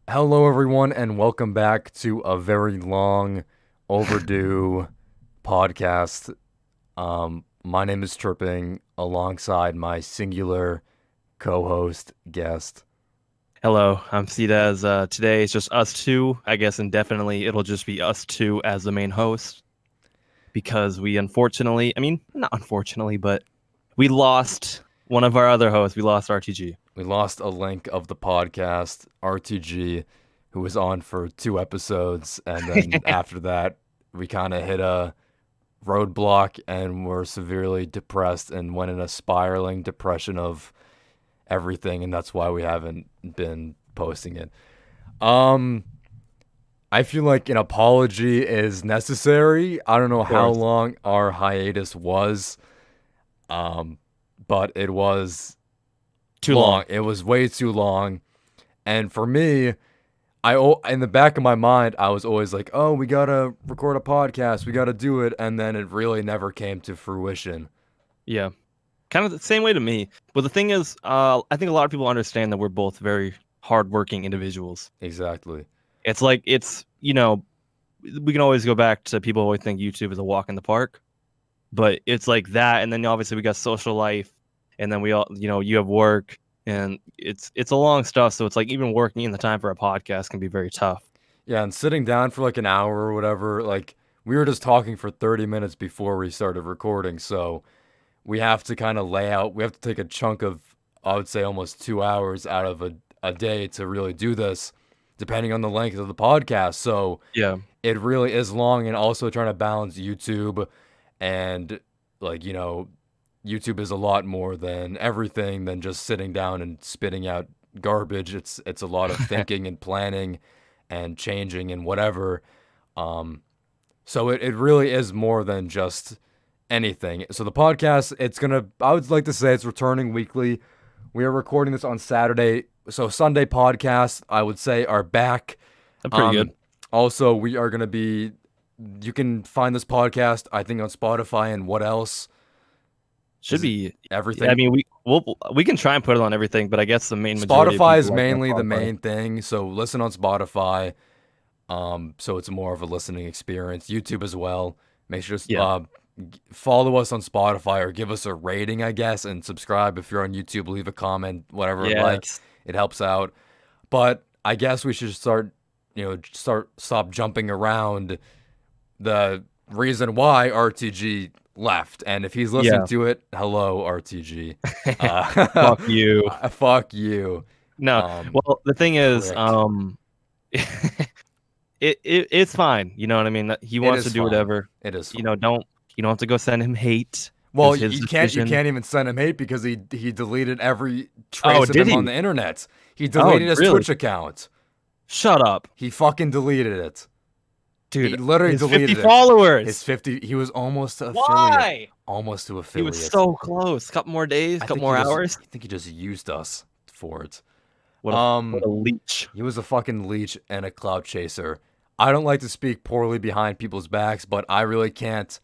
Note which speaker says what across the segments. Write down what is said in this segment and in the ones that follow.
Speaker 1: Hello, everyone, and welcome back to a very long overdue podcast. My name is Tripping, alongside my singular co-host guest.
Speaker 2: Hello, I'm Cedaz. Today it's just us two. I guess indefinitely it'll just be us two as the main host because we unfortunately, not unfortunately, but we lost one of our other hosts. We lost RTG.
Speaker 1: We lost a link of the podcast, RTG, who was on for 2 episodes, and then after that, we kind of hit a roadblock and were severely depressed and went in a spiraling depression of everything, and that's why we haven't been posting it. Um, I feel like an apology is necessary. I don't know
Speaker 2: Of
Speaker 1: how
Speaker 2: course.
Speaker 1: long our hiatus was, um, but it was
Speaker 2: Too
Speaker 1: long.
Speaker 2: long.
Speaker 1: It was way too long. And for me, in the back of my mind, I was always like, "Oh, we gotta record a podcast. We gotta do it," and then it really never came to fruition.
Speaker 2: Yeah. Kind of the same way to me. But the thing is, I think a lot of people understand that we're both very hardworking individuals.
Speaker 1: Exactly.
Speaker 2: It's like we can always go back to people always think YouTube is a walk in the park. But it's like that, and then obviously we got social life, and then we all, you have work, and it's a long stuff. So it's like even working in the time for a podcast can be very tough.
Speaker 1: Yeah, and sitting down for like an hour or whatever, like we were just talking for 30 minutes before we started recording, so we have to kind of we have to take a chunk of, I would say, almost 2 hours out of a day to really do this, depending on the length of the podcast. So
Speaker 2: Yeah,
Speaker 1: it really is long, and also trying to balance YouTube and, like, YouTube is a lot more than everything than just sitting down and spitting out garbage. It's a lot of thinking and planning and changing and whatever. Um, so it really is more than just anything. So the podcast, I would like to say it's returning weekly. We are recording this on Saturday. So Sunday podcasts, I would say, are back.
Speaker 2: that's pretty good.
Speaker 1: Um, Also, we are going to you can find this podcast, I think, on Spotify and what else?
Speaker 2: Should
Speaker 1: Is it
Speaker 2: be. I
Speaker 1: everything?
Speaker 2: mean, we can try and put it on everything, but I guess the main majority of
Speaker 1: Spotify is
Speaker 2: people like on
Speaker 1: mainly the
Speaker 2: Spotify.
Speaker 1: main thing. So listen on Spotify. So it's more of a listening experience. YouTube as well. Make sure to
Speaker 2: Yeah,
Speaker 1: follow us on Spotify or give us a rating, I guess, and subscribe if you're on YouTube. Leave a comment, whatever, like
Speaker 2: yes,
Speaker 1: it helps out. But I guess we should stop jumping around the reason why RTG left. And if he's listening
Speaker 2: yeah.
Speaker 1: to it, hello RTG. Uh,
Speaker 2: Fuck you.
Speaker 1: fuck you,
Speaker 2: No, well, the
Speaker 1: you
Speaker 2: thing is,
Speaker 1: prick.
Speaker 2: it's fine. You know what I mean? He
Speaker 1: It
Speaker 2: wants
Speaker 1: is
Speaker 2: to do
Speaker 1: fine.
Speaker 2: whatever.
Speaker 1: It is
Speaker 2: You know,
Speaker 1: fine.
Speaker 2: don't you don't have to go send him hate. It
Speaker 1: Well,
Speaker 2: was his
Speaker 1: you
Speaker 2: decision.
Speaker 1: can't even send him hate because he deleted every
Speaker 2: Oh,
Speaker 1: trace of
Speaker 2: did
Speaker 1: him on
Speaker 2: he?
Speaker 1: the internet. He
Speaker 2: Oh,
Speaker 1: deleted his
Speaker 2: really?
Speaker 1: Twitch account.
Speaker 2: Shut up,
Speaker 1: He fucking deleted it. He
Speaker 2: dude.
Speaker 1: literally
Speaker 2: His 50
Speaker 1: deleted it. His
Speaker 2: followers.
Speaker 1: 50, he was almost to affiliate.
Speaker 2: Why?
Speaker 1: Almost to
Speaker 2: He was
Speaker 1: affiliate.
Speaker 2: so close. Couple more days, couple more hours.
Speaker 1: I think he just used us for it.
Speaker 2: What a leech.
Speaker 1: He was a fucking leech and a cloud chaser. I don't like to speak poorly behind people's backs, but I really can't.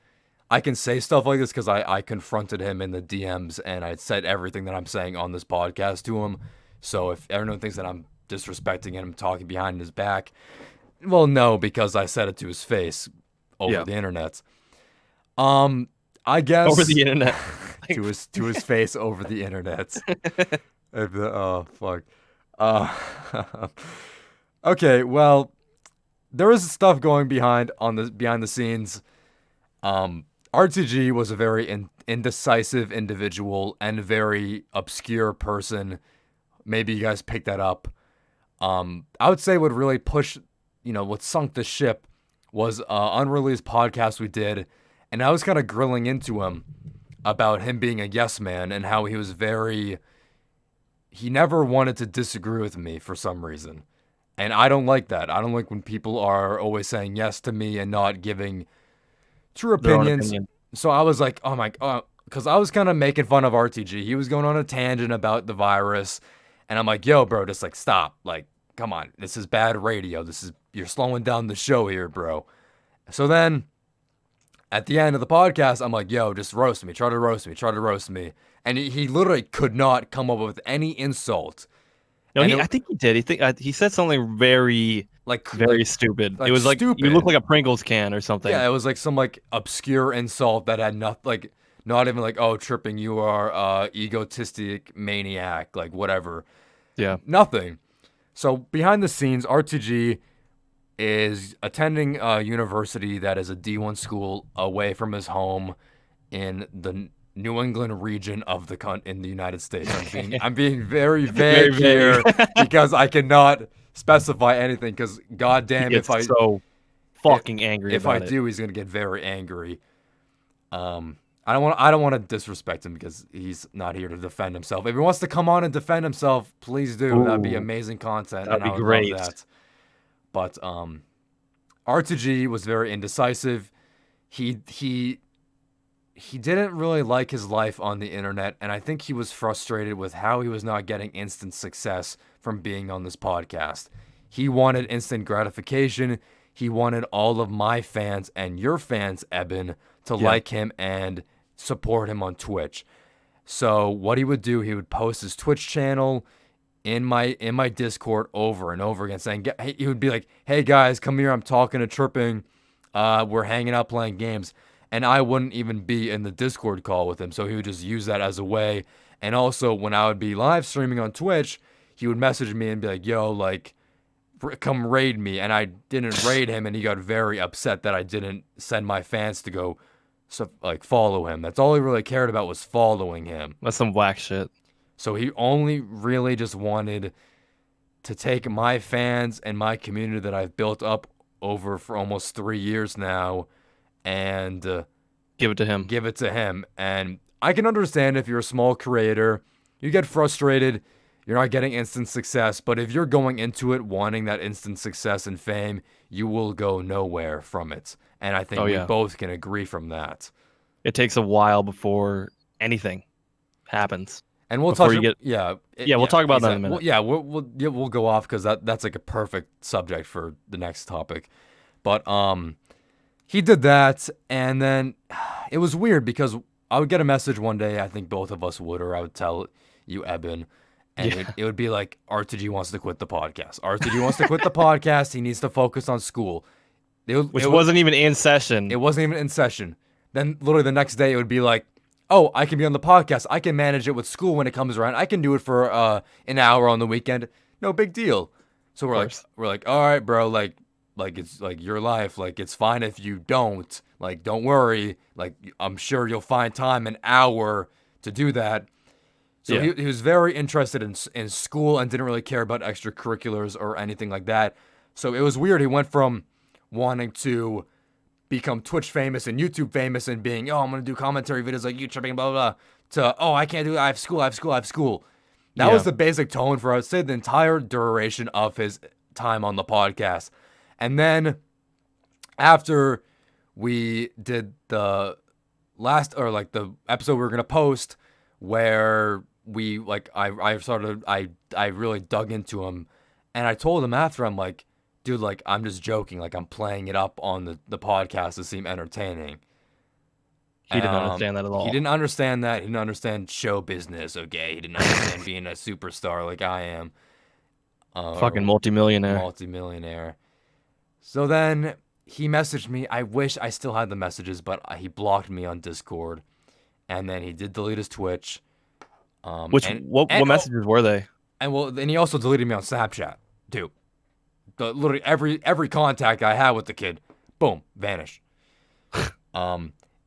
Speaker 1: I can say stuff like this because I confronted him in the DMs and I said everything that I'm saying on this podcast to him. So if everyone thinks that I'm disrespecting him, talking behind his back, well, no, because I said it to his face over
Speaker 2: Yeah,
Speaker 1: the internet. I
Speaker 2: over
Speaker 1: guess
Speaker 2: the internet.
Speaker 1: to his face over the internet. Oh fuck. Uh, okay, well, there is stuff going behind the scenes. RTG was a very indecisive individual and very obscure person. Maybe you guys picked that up. I would say what really pushed, what sunk the ship was unreleased podcast we did, and I was kind of grilling into him about him being a yes man and how he never wanted to disagree with me for some reason. And I don't like that. I don't like when people are always saying yes to me and not giving true
Speaker 2: Their own
Speaker 1: opinions.
Speaker 2: opinion.
Speaker 1: So I was like, oh my god, because I was kind of making fun of RTG. He was going on a tangent about the virus, and I'm like, yo, bro, just like stop. Like, come on, this is bad radio. You're slowing down the show here, bro. So then at the end of the podcast, I'm like, yo, just roast me. Try to roast me. Try to roast me. And he literally could not come up with any insult.
Speaker 2: No,
Speaker 1: and
Speaker 2: I think he did. He said something very, very stupid. It
Speaker 1: like
Speaker 2: was like you look
Speaker 1: stupid.
Speaker 2: like a Pringles can or something.
Speaker 1: Yeah, it was like some like obscure insult that had nothing, like not even like, oh, tripping, you are egotistic maniac, like whatever.
Speaker 2: Yeah.
Speaker 1: Nothing. So behind the scenes, RTG is attending a university that is a D1 school away from his home in the New England region of in the United States. I'm being very
Speaker 2: Very
Speaker 1: vague
Speaker 2: vague.
Speaker 1: here because I cannot specify anything. Because
Speaker 2: He
Speaker 1: goddamn,
Speaker 2: gets so fucking angry
Speaker 1: if I
Speaker 2: about it.
Speaker 1: do, he's gonna get very angry. I don't want to disrespect him because he's not here to defend himself. If he wants to come on and defend himself, please do. That'd be
Speaker 2: Ooh,
Speaker 1: amazing content,
Speaker 2: that'd
Speaker 1: and
Speaker 2: be
Speaker 1: I would love
Speaker 2: great.
Speaker 1: that. But R2G was very indecisive. He didn't really like his life on the internet, and I think he was frustrated with how he was not getting instant success from being on this podcast. He wanted instant gratification. He wanted all of my fans and your fans, Eben, to like him and support him on Twitch. So what he would do, he would post his Twitch channel in my Discord over and over again, saying he would be like, "Hey guys, come here. I'm talking to Tripping. We're hanging out playing games." And I wouldn't even be in the Discord call with him, so he would just use that as a way. And also, when I would be live streaming on Twitch, he would message me and be like, "Yo, like, come raid me." And I didn't raid him, and he got very upset that I didn't send my fans to go, follow him. That's all he really cared about, was following him.
Speaker 2: That's some whack shit.
Speaker 1: So he only really just wanted to take my fans and my community that I've built up over for almost 3 years now and
Speaker 2: give it to him.
Speaker 1: And I can understand if you're a small creator, you get frustrated, you're not getting instant success, but if you're going into it wanting that instant success and fame, you will go nowhere from it. And I think we both can agree from that.
Speaker 2: It takes a while before anything happens.
Speaker 1: And we'll
Speaker 2: talk
Speaker 1: about
Speaker 2: that in a minute.
Speaker 1: We'll go off because that's like a perfect subject for the next topic. But he did that, and then it was weird because I would get a message one day, I think both of us would, or I would tell you, Eben, and it would be like, RTG wants to quit the podcast. RTG wants to quit the podcast. He needs to focus on school.
Speaker 2: Which wasn't even in session.
Speaker 1: It wasn't even in session. Then literally the next day it would be like, oh, I can be on the podcast. I can manage it with school when it comes around. I can do it for an hour on the weekend. No big deal. So we're like, all right, bro, like it's like your life. Like, it's fine if you don't. Like, don't worry. Like, I'm sure you'll find time, an hour to do that. So he was very interested in school and didn't really care about extracurriculars or anything like that. So it was weird. He went from wanting to become Twitch famous and YouTube famous and being, oh, I'm going to do commentary videos like you tripping, blah, blah, blah, to, oh, I can't do it. I have school. That was the basic tone for, I would say, the entire duration of his time on the podcast. And then after we did the last, or like the episode we were going to post where we, like, I really dug into him, and I told him after, I'm like, dude, like, I'm just joking. Like, I'm playing it up on the podcast to seem entertaining.
Speaker 2: He didn't understand that at all.
Speaker 1: He didn't understand that. He didn't understand show business, okay? He didn't understand being a superstar like I am.
Speaker 2: Fucking multimillionaire.
Speaker 1: So then he messaged me. I wish I still had the messages, but he blocked me on Discord. And then he did delete his Twitch.
Speaker 2: What messages were they?
Speaker 1: And he also deleted me on Snapchat, too. Literally every contact I had with the kid, boom, vanished.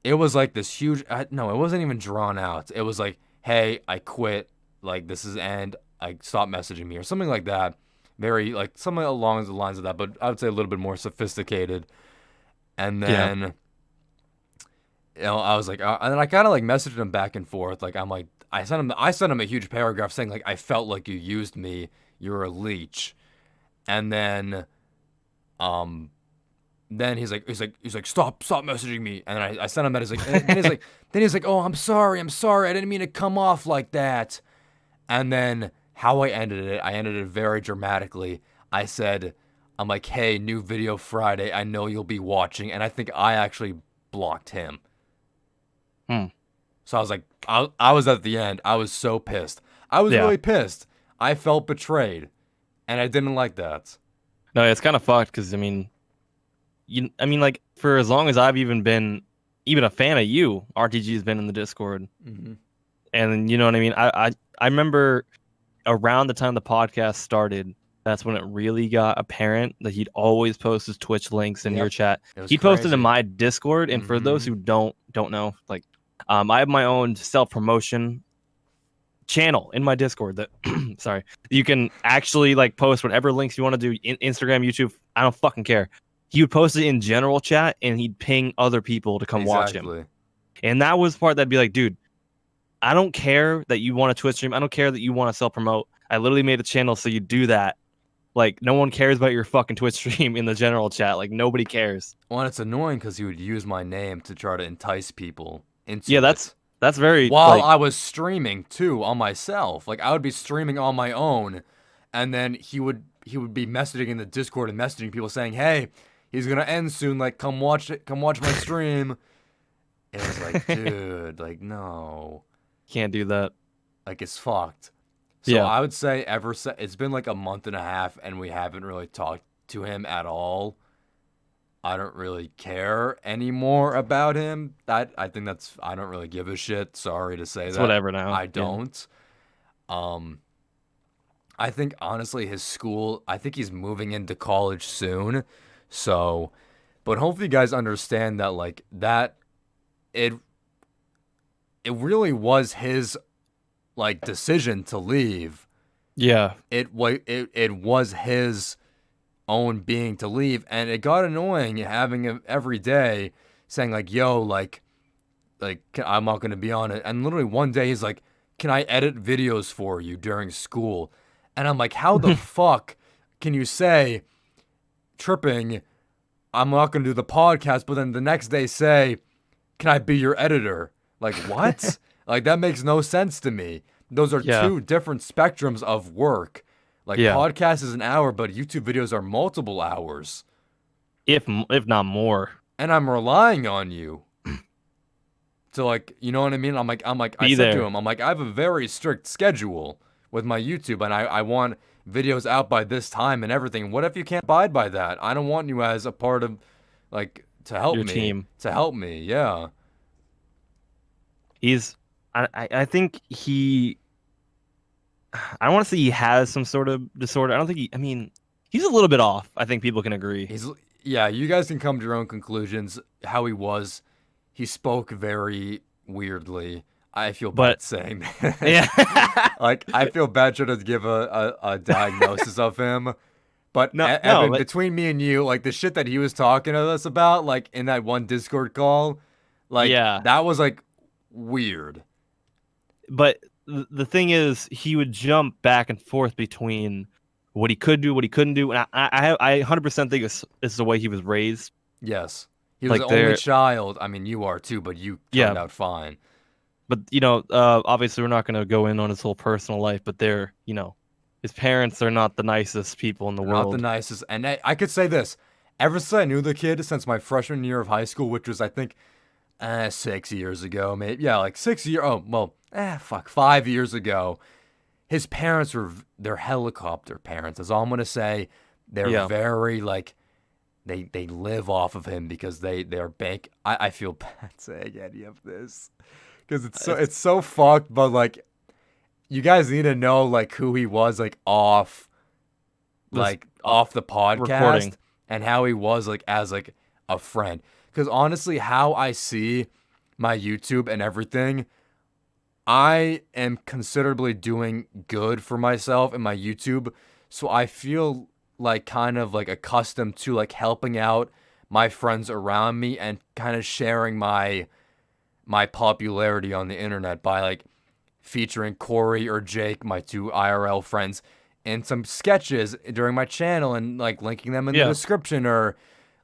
Speaker 1: It was like this huge. No, it wasn't even drawn out. It was like, hey, I quit. Like, this is end. I stopped messaging me or something like that. Very like something along the lines of that, but I would say a little bit more sophisticated. And then, I was like, and then I kind of like messaged him back and forth. Like, I'm like, I sent him a huge paragraph saying like, I felt like you used me. You're a leech. And then he's like, stop messaging me. And I sent him that. He's like, oh, I'm sorry. I didn't mean to come off like that. And then how I ended it very dramatically. I said, I'm like, hey, new video Friday. I know you'll be watching. And I think I actually blocked him. So I was like, I was at the end. I was so pissed. I was really pissed. I felt betrayed, and I didn't like that.
Speaker 2: No, it's kind of fucked because like for as long as I've even been a fan of you, RTG's been in the Discord,
Speaker 1: Mm-hmm.
Speaker 2: and you know what I mean. I remember around the time the podcast started, that's when it really got apparent that he'd always post his Twitch links in your
Speaker 1: Yep,
Speaker 2: chat.
Speaker 1: it was
Speaker 2: He posted in
Speaker 1: crazy.
Speaker 2: my Discord, and for those
Speaker 1: Mm-hmm.
Speaker 2: who don't know, like, I have my own self promotion channel in my Discord that sorry, you can actually like post whatever links you want to do in Instagram, YouTube. I don't fucking care. He would post it in general chat, and he'd ping other people to come watch him.
Speaker 1: Exactly.
Speaker 2: And that was the part that'd be like, dude, I don't care that you want to Twitch stream. I don't care that you want to self promote. I literally made a channel so you do that. Like, no one cares about your fucking Twitch stream in the general chat. Like, nobody cares.
Speaker 1: Well, and it's annoying because he would use my name to try to entice people
Speaker 2: Yeah,
Speaker 1: into it.
Speaker 2: that's very
Speaker 1: While
Speaker 2: like
Speaker 1: I was streaming too on myself. Like I would be streaming on my own, and then he would be messaging in the Discord and messaging people saying, "Hey, he's gonna end soon. Like come watch it. Come watch my stream." And it was like, dude, like no,
Speaker 2: can't do that.
Speaker 1: like it's fucked. So
Speaker 2: Yeah.
Speaker 1: I would say it's been like a month and a half, and we haven't really talked to him at all. I don't really care anymore about him. I think that's I don't really give a shit. Sorry to say
Speaker 2: It's
Speaker 1: that.
Speaker 2: whatever now.
Speaker 1: I
Speaker 2: Yeah.
Speaker 1: don't. Um I think honestly his school, I think he's moving into college soon. So, but hopefully you guys understand that like that it it really was his like decision to leave.
Speaker 2: Yeah.
Speaker 1: It was his own being to leave, and it got annoying having him every day saying like yo I'm not going to be on it, and literally one day he's like, can I edit videos for you during school? And I'm like, how the fuck can you say tripping I'm not going to do the podcast, but then the next day say, can I be your editor? Like what? Like that makes no sense to me. Those are
Speaker 2: Yeah.
Speaker 1: two different spectrums of work. Like
Speaker 2: Yeah.
Speaker 1: podcast is an hour, but YouTube videos are multiple hours.
Speaker 2: If not more.
Speaker 1: And I'm relying on you to like, you know what I mean? I'm like I
Speaker 2: Be
Speaker 1: said to
Speaker 2: there.
Speaker 1: him, I'm like, I have a very strict schedule with my YouTube, and I want videos out by this time and everything. What if you can't abide by that? I don't want you as a part of like to help
Speaker 2: Your
Speaker 1: me.
Speaker 2: team.
Speaker 1: To help me, yeah.
Speaker 2: I think he I don't want to say he has some sort of disorder. I don't think he's a little bit off. I think people can agree.
Speaker 1: Yeah, you guys can come to your own conclusions. How he was, he spoke very weirdly. I feel bad saying that.
Speaker 2: Yeah.
Speaker 1: Like I feel bad trying to give a diagnosis of him. But
Speaker 2: No,
Speaker 1: Evan,
Speaker 2: but
Speaker 1: between me and you, like the shit that he was talking to us about, like in that one Discord call, like
Speaker 2: yeah.
Speaker 1: that was like weird.
Speaker 2: But the thing is, he would jump back and forth between what he could do, what he couldn't do, and I 100% think it's the way he was raised.
Speaker 1: Yes, he was
Speaker 2: Like
Speaker 1: the only child. I mean, you are too, but you turned out fine.
Speaker 2: But obviously we're not going to go in on his whole personal life. But his parents are not the nicest people in the world.
Speaker 1: Not the nicest. And I could say this: ever since I knew the kid, since my freshman year of high school, which was I think 6 years ago, maybe like 6 years. Oh well, 5 years ago. His parents were they're helicopter parents. That's all I'm gonna say. They're very like they live off of him because they're bank. I feel bad saying any of this because it's so fucked. But like, you guys need to know like who he was like off the podcast
Speaker 2: recording.
Speaker 1: and how he was like as like a friend. Because honestly, how I see my YouTube and everything, I am considerably doing good for myself in my YouTube. So I feel like kind of like accustomed to like helping out my friends around me and kind of sharing my popularity on the internet by like featuring Corey or Jake, my two IRL friends, in some sketches during my channel and like linking them in the description or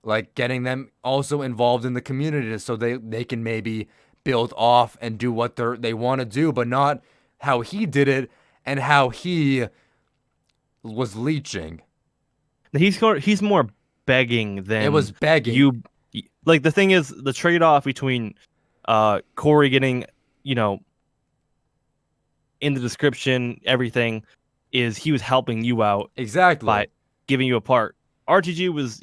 Speaker 1: like getting them also involved in the community so they can maybe build off and do what they want to do, but not how he did it and how he was leeching.
Speaker 2: He's more begging than
Speaker 1: It was begging.
Speaker 2: You like the thing is the trade-off between Corey getting in the description everything is he was helping you out
Speaker 1: Exactly.
Speaker 2: by giving you a part. RTG was,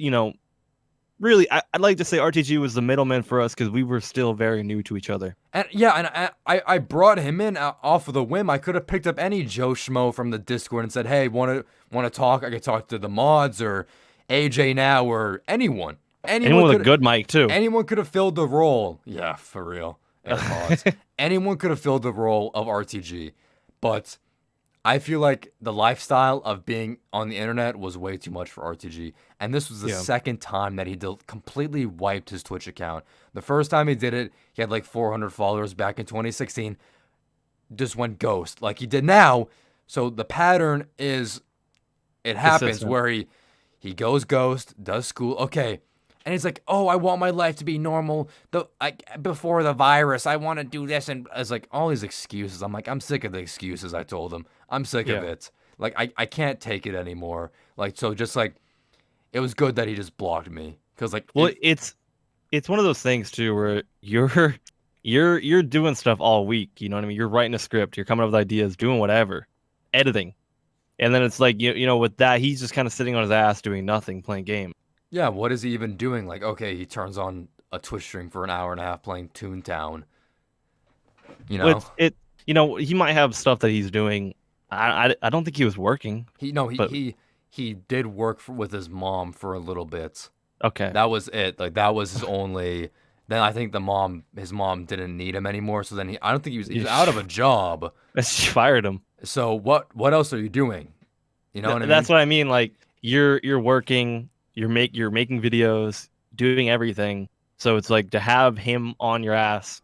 Speaker 2: really, I'd like to say RTG was the middleman for us because we were still very new to each other.
Speaker 1: And yeah, and I brought him in off of the whim. I could have picked up any Joe Schmo from the Discord and said, "Hey, want to talk? I could talk to the mods or AJ now or anyone.
Speaker 2: Anyone with a good mic too.
Speaker 1: Anyone could have filled the role. Yeah, for real. AirPods. Anyone could have filled the role of RTG, but I feel like the lifestyle of being on the internet was way too much for RTG. And this was the second time that he completely wiped his Twitch account. The first time he did it, he had like 400 followers back in 2016. Just went ghost like he did now. So the pattern is it happens where he goes ghost, does school. Okay. And he's like, "Oh, I want my life to be normal. Before the virus, I want to do this." And it's like all these excuses. I'm like, I'm sick of the excuses. I told him, I'm sick of it. Like, I can't take it anymore. Like, so just like, it was good that he just blocked me because like,
Speaker 2: well, it's one of those things too where you're doing stuff all week. You know what I mean? You're writing a script. You're coming up with ideas, doing whatever, editing, and then it's like with that, he's just kind of sitting on his ass doing nothing, playing games.
Speaker 1: Yeah, what is he even doing? Like, okay, he turns on a Twitch stream for an hour and a half playing Toontown. You know,
Speaker 2: he might have stuff that he's doing. I don't think he was working.
Speaker 1: He did work with his mom for a little bit.
Speaker 2: Okay,
Speaker 1: that was it. Like that was his only. Then I think his mom didn't need him anymore. So then I don't think he was out of a job.
Speaker 2: She fired him.
Speaker 1: So what else are you doing? You know what I mean?
Speaker 2: That's what I mean. Like you're working. You're making videos, doing everything. So it's like to have him on your ass,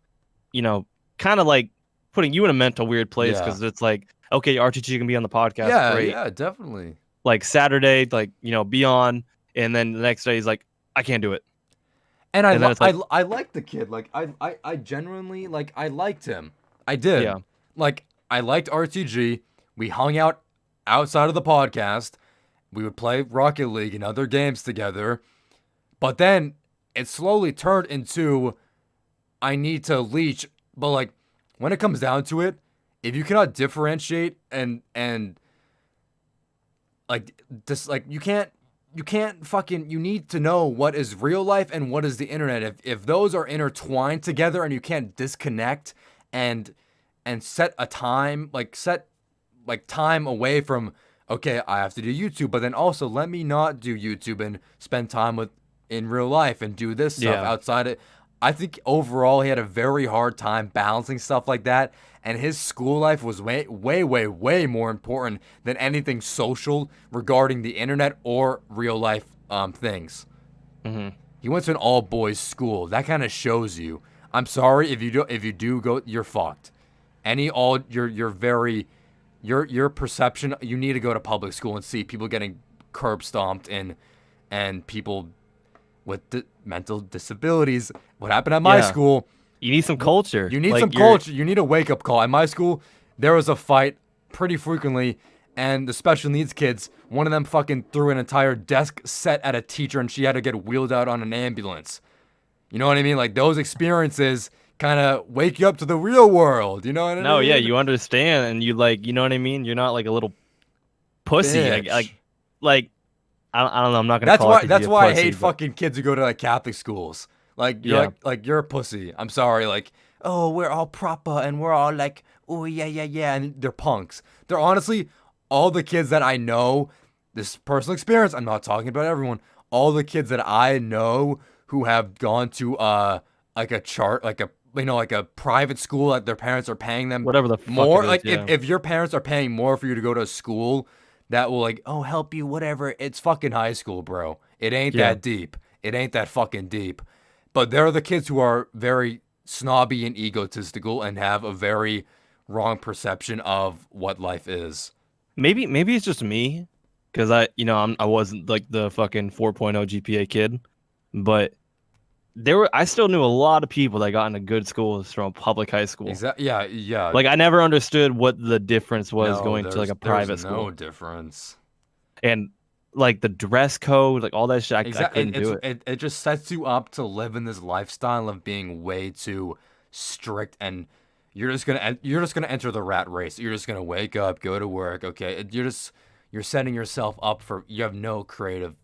Speaker 2: kind of like putting you in a mental weird place because it's like, okay, RTG can be on the podcast.
Speaker 1: Yeah,
Speaker 2: great.
Speaker 1: Yeah, definitely.
Speaker 2: Like Saturday, like be on, and then the next day he's like, I can't do it.
Speaker 1: And I liked the kid. Like I genuinely like I liked him. I did.
Speaker 2: Yeah.
Speaker 1: Like I liked RTG. We hung out outside of the podcast. We would play Rocket League and other games together. But then it slowly turned into I need to leech. But like when it comes down to it, if you cannot differentiate and like just like you can't fucking you need to know what is real life and what is the internet. If those are intertwined together and you can't disconnect and set a time, set time away from okay, I have to do YouTube, but then also let me not do YouTube and spend time in real life and do this stuff outside it. I think overall he had a very hard time balancing stuff like that, and his school life was way, way, way, way more important than anything social regarding the internet or real life things.
Speaker 2: Mm-hmm.
Speaker 1: He went to an all boys school. That kind of shows you. I'm sorry if you do go, you're fucked. Your perception, you need to go to public school and see people getting curb stomped and people with mental disabilities. What happened at my school?
Speaker 2: You need some culture.
Speaker 1: You need some culture. You need a wake-up call. At my school, there was a fight pretty frequently, and the special needs kids, one of them fucking threw an entire desk set at a teacher, and she had to get wheeled out on an ambulance. You know what I mean? Like, those experiences kind of wake you up to the real world, you know what I mean?
Speaker 2: No, yeah, you understand, and you you know what I mean? You're not like a little pussy. Like I don't know. I'm not gonna.
Speaker 1: That's why I hate fucking kids who go to like Catholic schools. Like you're like you're a pussy. I'm sorry. Like oh, we're all proper and we're all like oh yeah, and they're punks. They're honestly all the kids that I know. This personal experience. I'm not talking about everyone. All the kids that I know who have gone to like a private school that their parents are paying them
Speaker 2: whatever the fuck
Speaker 1: more.
Speaker 2: It is,
Speaker 1: like
Speaker 2: yeah.
Speaker 1: if your parents are paying more for you to go to a school that will help you, whatever. It's fucking high school, bro. It ain't that deep. It ain't that fucking deep. But there are the kids who are very snobby and egotistical and have a very wrong perception of what life is.
Speaker 2: Maybe it's just me because I wasn't like the fucking 4.0 GPA kid, but I still knew a lot of people that got into good schools from a public high school.
Speaker 1: Exactly. Yeah.
Speaker 2: Like I never understood what the difference was going to like a private school.
Speaker 1: No difference.
Speaker 2: And like the dress code, like all that shit, I couldn't do it.
Speaker 1: It just sets you up to live in this lifestyle of being way too strict and you're just gonna enter the rat race. You're just gonna wake up, go to work. Okay, you're setting yourself up for you have no creative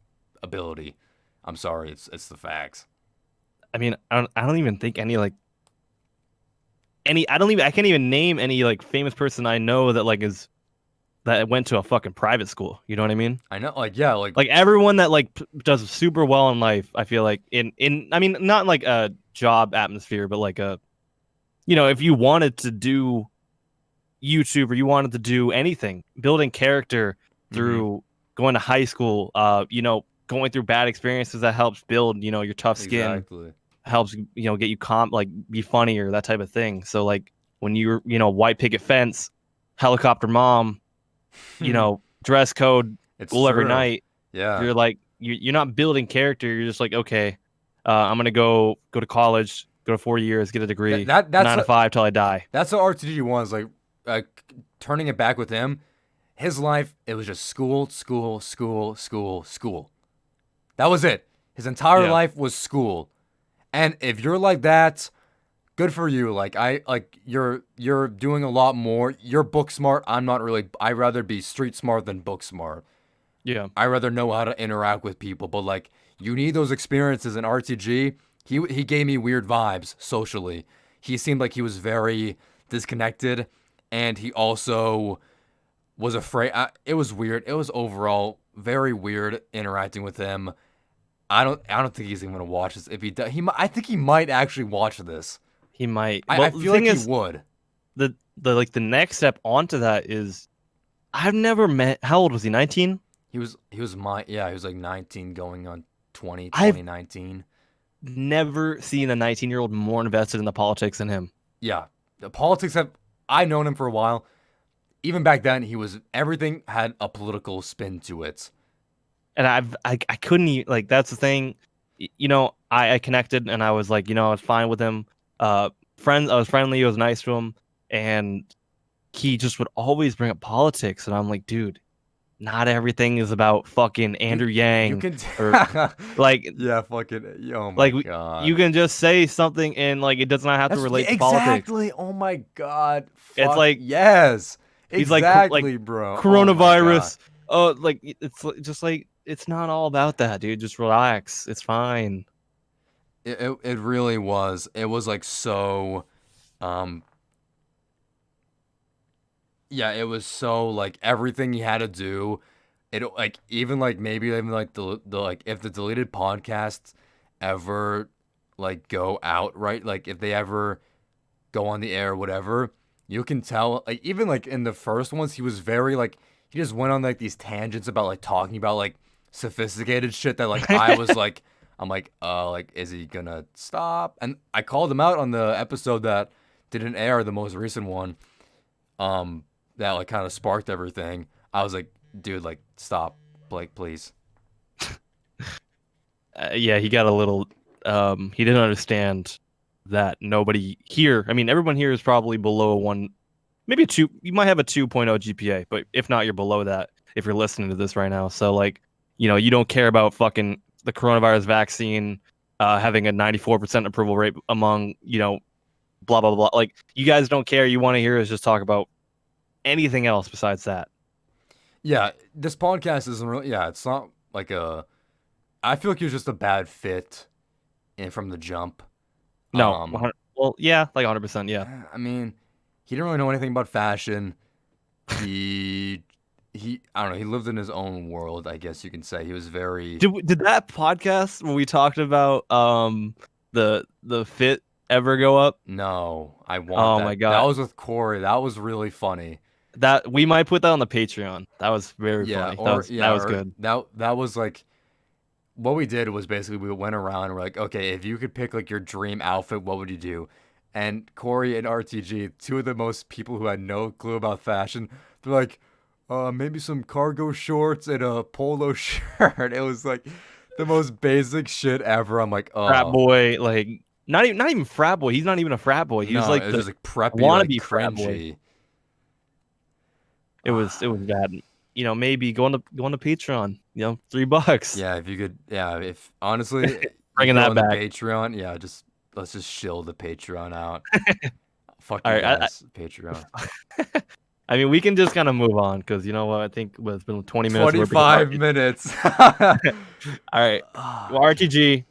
Speaker 1: ability. I'm sorry, it's the facts.
Speaker 2: I mean, I don't even think any like any I can't even name any like famous person I know that like is that went to a fucking private school. You know what I mean?
Speaker 1: I know, like yeah, like
Speaker 2: Like everyone that like does super well in life, I feel like in I mean not in like a job atmosphere, but like a if you wanted to do YouTube or you wanted to do anything, building character
Speaker 1: hmm
Speaker 2: through going to high school, going through bad experiences that helps build, your tough skin,
Speaker 1: exactly.
Speaker 2: helps, get you like be funnier, that type of thing. So like when you're, white picket fence, helicopter mom, dress code,
Speaker 1: It's
Speaker 2: school every
Speaker 1: true.
Speaker 2: night,
Speaker 1: Yeah.
Speaker 2: you're like you're not building character. You're just like, okay, I'm gonna go to college, go to 4 years, get a
Speaker 1: That
Speaker 2: degree,
Speaker 1: that that's
Speaker 2: nine to
Speaker 1: a,
Speaker 2: five till I die.
Speaker 1: that's what RTG was like. Uh, Turning it back with him, his life it was just school, school, school, school, school. That was it. His entire
Speaker 2: Yeah.
Speaker 1: life was school. And if you're like that, good for you. You're doing a lot more. You're book smart. I'm not really. I'd rather be street smart than book smart.
Speaker 2: Yeah.
Speaker 1: I rather know how to interact with people. But like, you need those experiences in RTG. He gave me weird vibes socially. He seemed like he was very disconnected, and he also was afraid. It was weird. It was overall very weird interacting with him. I don't think he's even gonna watch this. If he does, I think he might actually watch this.
Speaker 2: He might.
Speaker 1: I
Speaker 2: Well, the
Speaker 1: feel like
Speaker 2: thing
Speaker 1: he
Speaker 2: is,
Speaker 1: would.
Speaker 2: the next step onto that is I've never met. How old was he? 19.
Speaker 1: He was like 19 going on 20,
Speaker 2: I've
Speaker 1: 2019.
Speaker 2: never seen a 19-year-old more invested in the politics than him.
Speaker 1: Yeah. The politics have I known him for a while. Even back then everything had a political spin to it.
Speaker 2: And I couldn't like that's the thing. I connected and I was like, I was fine with him. I was friendly. I was nice to him, and he just would always bring up politics, and I'm like, dude, not everything is about fucking
Speaker 1: You
Speaker 2: Andrew
Speaker 1: you
Speaker 2: Yang
Speaker 1: can
Speaker 2: or like
Speaker 1: yeah, fucking oh my
Speaker 2: like
Speaker 1: god.
Speaker 2: you can just say something and like it does not have to
Speaker 1: That's
Speaker 2: relate to politics.
Speaker 1: exactly. Oh my god.
Speaker 2: It's
Speaker 1: Fuck
Speaker 2: like
Speaker 1: yes.
Speaker 2: he's like
Speaker 1: Exactly, bro. Oh my god.
Speaker 2: coronavirus. Like it's just like it's not all about that, dude. Just relax. It's fine.
Speaker 1: It really was. It was like so um yeah, it was so like everything he had to do. It like even like maybe even like the like if the deleted podcasts ever like go out, right? Like if they ever go on the air or whatever, you can tell like even like in the first ones he was very like he just went on like these tangents about like talking about like sophisticated shit that like I was like I'm like is he gonna stop? And I called him out on the episode that didn't air, the most recent one. That like kind of sparked everything. I was like, dude, like stop, Blake, please.
Speaker 2: Yeah, he got a little. He didn't understand that nobody here. I mean, everyone here is probably below a one, maybe a two. You might have a 2.0 GPA, but if not, you're below that. If you're listening to this right now, so like, you don't care about fucking the coronavirus vaccine, having a 94% approval rate among, blah blah blah. Like, you guys don't care. You want to hear us just talk about anything else besides that.
Speaker 1: Yeah, this podcast isn't really. Yeah, it's not like a. I feel like he was just a bad fit, in from the jump.
Speaker 2: No,
Speaker 1: Um,
Speaker 2: 100, well, yeah, like 100%, yeah.
Speaker 1: I mean, he didn't really know anything about fashion. He I don't know. He lived in his own world, I guess you can say. He was very.
Speaker 2: Did that podcast when we talked about the fit ever go up?
Speaker 1: No, I want
Speaker 2: Oh
Speaker 1: that.
Speaker 2: my
Speaker 1: That
Speaker 2: god.
Speaker 1: was with Corey. That was really funny.
Speaker 2: That we might put that on the Patreon. That was very
Speaker 1: Yeah,
Speaker 2: funny.
Speaker 1: or
Speaker 2: That
Speaker 1: yeah,
Speaker 2: was
Speaker 1: or
Speaker 2: good.
Speaker 1: that was like what we did was basically we went around and we're like, okay, if you could pick like your dream outfit, what would you do? And Corey and RTG, two of the most people who had no clue about fashion, they're like, maybe some cargo shorts and a polo shirt. It was like the most basic shit ever. I'm like,
Speaker 2: Frat
Speaker 1: oh
Speaker 2: boy, like not even frat boy. He's not even a frat boy. He was
Speaker 1: no, it
Speaker 2: like
Speaker 1: was
Speaker 2: the
Speaker 1: just like preppy, like
Speaker 2: wannabe frat boy.
Speaker 1: cringy.
Speaker 2: It was bad. Maybe go on the Patreon. $3.
Speaker 1: Yeah, if you could, yeah, if honestly, you
Speaker 2: Bringing
Speaker 1: go
Speaker 2: that
Speaker 1: on the
Speaker 2: back.
Speaker 1: Patreon, yeah, just let's just shill the Patreon out. Fuck
Speaker 2: All
Speaker 1: you
Speaker 2: right.
Speaker 1: guys, Patreon.
Speaker 2: I mean, we can just kind of move on because you know what? I think it's been 20 minutes. We're being
Speaker 1: 25 minutes.
Speaker 2: All right. Well, RTG,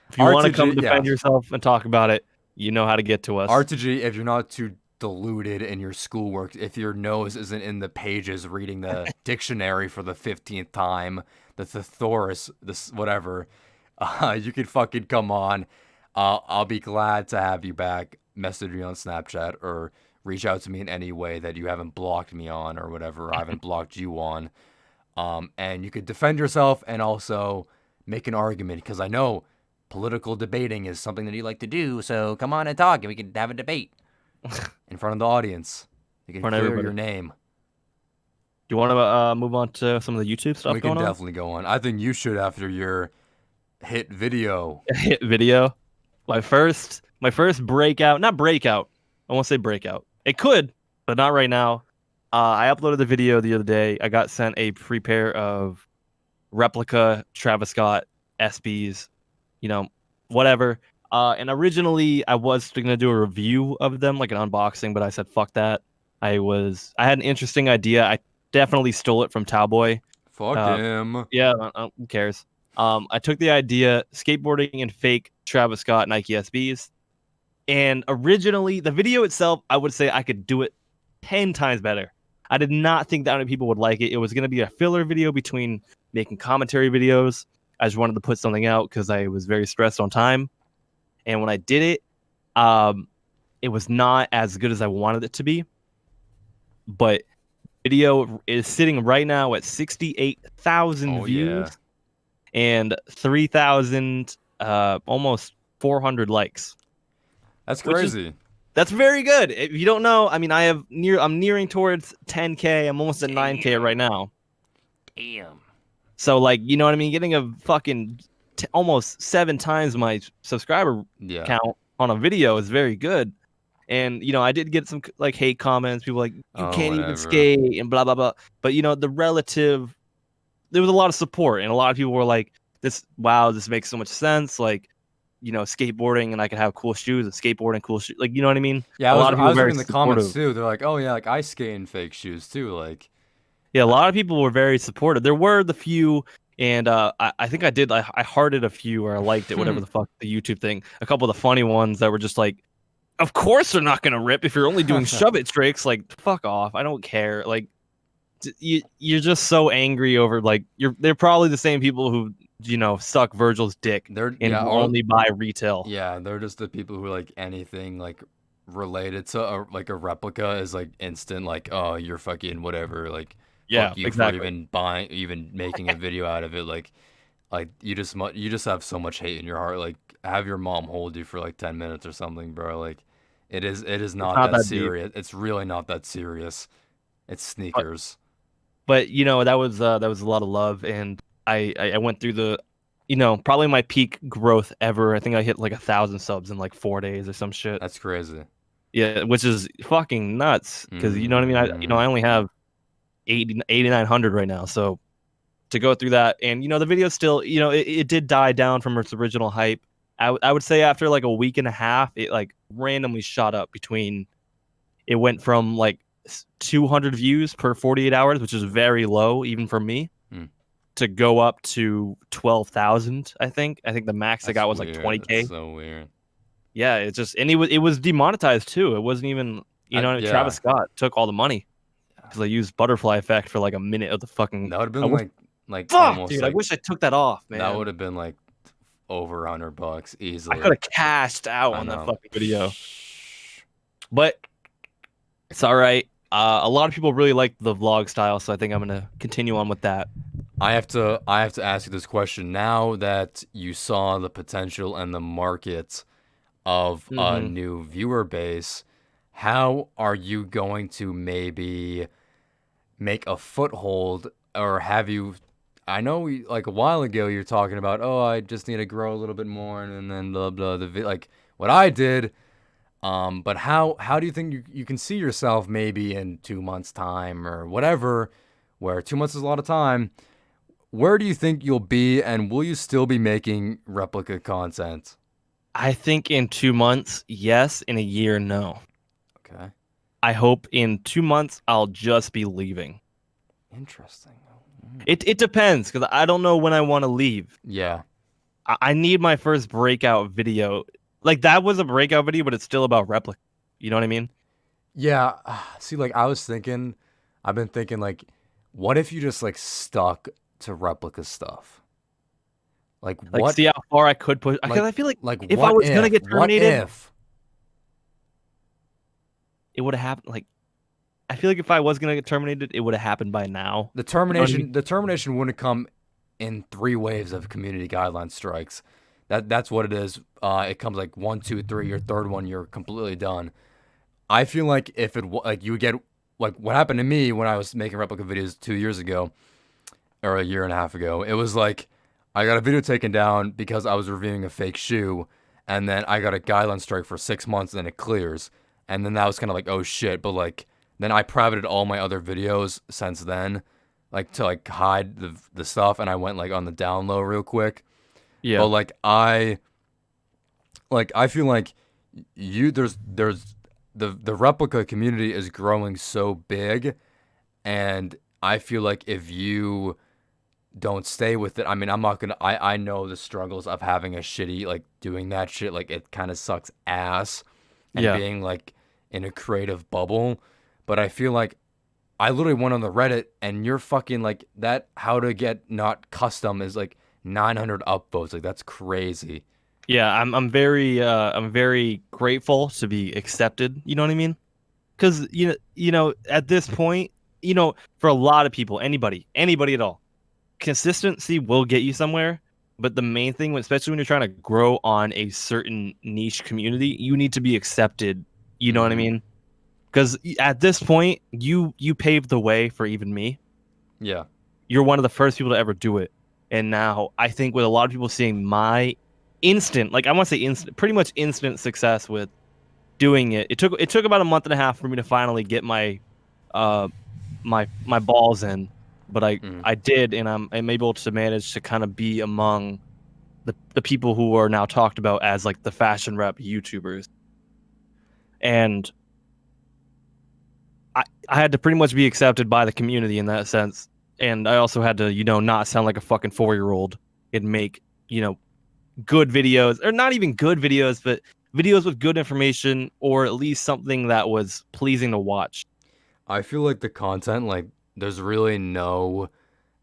Speaker 2: if you want to come
Speaker 1: RTG,
Speaker 2: and defend
Speaker 1: yeah.
Speaker 2: yourself and talk about it, you know how to get to us.
Speaker 1: RTG, if you're not too deluded in your schoolwork, if your nose isn't in the pages reading the dictionary for the 15th time, the thesaurus, this whatever, you could fucking come on. I'll be glad to have you back. Message me on Snapchat or reach out to me in any way that you haven't blocked me on or whatever. I haven't blocked you on. And you could defend yourself and also make an argument because I know political debating is something that you like to do. So come on and talk and we can have a debate in front of the audience. You can clear your name.
Speaker 2: Do you want to move on to some of the YouTube stuff
Speaker 1: We
Speaker 2: going
Speaker 1: can
Speaker 2: on?
Speaker 1: definitely go on. I think you should after your hit video.
Speaker 2: Hit video. My first breakout, not breakout. I won't say breakout. It could, but not right now. I uploaded the video the other day. I got sent a free pair of replica Travis Scott SBs, you know, whatever. And originally I was going to do a review of them, like an unboxing, but I said, fuck that. I had an interesting idea. I definitely stole it from Towboy.
Speaker 1: Fuck him.
Speaker 2: Yeah, who cares? I took the idea, skateboarding in fake Travis Scott Nike SBs. And originally, the video itself, I would say I could do it 10 times better. I did not think that many people would like it. It was going to be a filler video between making commentary videos. I just wanted to put something out because I was very stressed on time. And when I did it, it was not as good as I wanted it to be. But video is sitting right now at 68,000 views and 3,000, almost 400 likes.
Speaker 1: That's crazy.
Speaker 2: That's very good. If you don't know, I mean, I'm nearing towards 10K. I'm almost at 9K right now.
Speaker 1: Damn.
Speaker 2: So, like, you know what I mean? Getting a fucking almost 7 times my subscriber count on a video is very good. And, you know, I did get some, like, hate comments. People like, you can't even skate and blah, blah, blah. But, you know, there was a lot of support. And a lot of people were like, this makes so much sense. Like, you know, skateboarding and I could have cool shoes and skateboarding cool shoes. Like, you know what I mean?
Speaker 1: Yeah, a lot of people were in the comments too. They're like, oh yeah, like I skate in fake shoes too. Like,
Speaker 2: yeah, a lot of people were very supportive. There were the few, and I think I hearted a few or I liked it, whatever the fuck the YouTube thing. A couple of the funny ones that were just like, of course they're not gonna rip if you're only doing shove it tricks. Like, fuck off. I don't care. Like, you're just so angry over like they're probably the same people who, you know, suck Virgil's dick only buy retail.
Speaker 1: Yeah, they're just the people who like anything like related to like a replica is like instant like, oh, you're fucking whatever, like fuck you for even making a video out of it. Like you just have so much hate in your heart. Like have your mom hold you for like 10 minutes or something, bro. Like it is not that serious. Deep. It's really not that serious. It's sneakers.
Speaker 2: But you know, that was a lot of love, and I went through the, you know, probably my peak growth ever. I think I hit like 1,000 subs in like 4 days or some shit.
Speaker 1: That's crazy.
Speaker 2: Yeah, which is fucking nuts because you know what I mean. I only have 8,900 right now, so to go through that, and you know the video still, you know, it did die down from its original hype. I would say after like a week and a half, it like randomly shot up it went from like 200 views per 48 hours, which is very low even for me, to go up to 12,000. I think the max I got was like 20K.
Speaker 1: That's so weird.
Speaker 2: Yeah, it was demonetized too. It wasn't even, you know, Travis Scott took all the money because I used butterfly effect for like a minute of the fucking.
Speaker 1: That would have been like
Speaker 2: fuck,
Speaker 1: almost,
Speaker 2: dude.
Speaker 1: like,
Speaker 2: I wish I took that off, man.
Speaker 1: That would have been like over $100 easily.
Speaker 2: I could have cashed out on that fucking video, but it's all right. A lot of people really like the vlog style, so I think I'm gonna continue on with that.
Speaker 1: I have to ask you this question now that you saw the potential and the market of a new viewer base. How are you going to maybe make a foothold, or have you? I know like a while ago you're talking about, oh, I just need to grow a little bit more, and then blah blah like what I did. But how do you think you can see yourself maybe in 2 months' time or whatever, where 2 months is a lot of time? Where do you think you'll be, and will you still be making replica content?
Speaker 2: I think in 2 months, yes. In a year, no.
Speaker 1: Okay.
Speaker 2: I hope in 2 months I'll just be leaving.
Speaker 1: Interesting.
Speaker 2: It depends because I don't know when I want to leave.
Speaker 1: Yeah.
Speaker 2: I need my first breakout video. Like that was a breakout video, but it's still about replica. You know what I mean?
Speaker 1: Yeah. See, like I've been thinking like, what if you just like stuck to replica stuff? Like
Speaker 2: Like
Speaker 1: what?
Speaker 2: see how far I could push. Because
Speaker 1: Like
Speaker 2: I feel like
Speaker 1: like
Speaker 2: if I
Speaker 1: what
Speaker 2: was gonna
Speaker 1: if?
Speaker 2: get
Speaker 1: What
Speaker 2: terminated,
Speaker 1: if
Speaker 2: it would have happened. Like I feel like if I was gonna get terminated, it would have happened by now.
Speaker 1: the
Speaker 2: You know what I mean?
Speaker 1: termination wouldn't come in 3 waves of community guideline strikes. That's what it is. It comes like 1, 2, 3. Your third one, you're completely done. I feel like if like you would get like what happened to me when I was making replica videos 2 years ago or a year and a half ago. It was like I got a video taken down because I was reviewing a fake shoe, and then I got a guideline strike for 6 months, and then it clears, and then that was kind of like oh shit. But like then I privated all my other videos since then, like to like hide the stuff, and I went like on the down low real quick. But
Speaker 2: Yeah.
Speaker 1: I feel like there's the replica community is growing so big, and I feel like if you don't stay with it, I mean, I'm not gonna. I know the struggles of having a shitty like doing that shit. Like it kind of sucks ass, and
Speaker 2: Yeah.
Speaker 1: being like in a creative bubble. But I feel like I literally went on the Reddit, and you're fucking like that. How to get not custom is like 900 upvotes. Like that's crazy.
Speaker 2: Yeah, I'm very grateful to be accepted, you know what I mean? Cuz at this point, for a lot of people, anybody at all, consistency will get you somewhere, but the main thing, especially when you're trying to grow on a certain niche community, you need to be accepted, you know what I
Speaker 1: Mm-hmm.
Speaker 2: mean? Cuz at this point, you paved the way for even me.
Speaker 1: Yeah.
Speaker 2: You're one of the first people to ever do it. And now I think with a lot of people seeing my instant, like I want to say instant, pretty much instant success with doing it. It took about a month and a half for me to finally get uh my balls in, but I
Speaker 1: Mm-hmm.
Speaker 2: I did, and I'm able to manage to kind of be among the people who are now talked about as like the fashion rep YouTubers. And I had to pretty much be accepted by the community in that sense. And I also had to, not sound like a fucking 4-year-old and make, good videos, or not even good videos, but videos with good information, or at least something that was pleasing to watch.
Speaker 1: I feel like the content, like, there's really no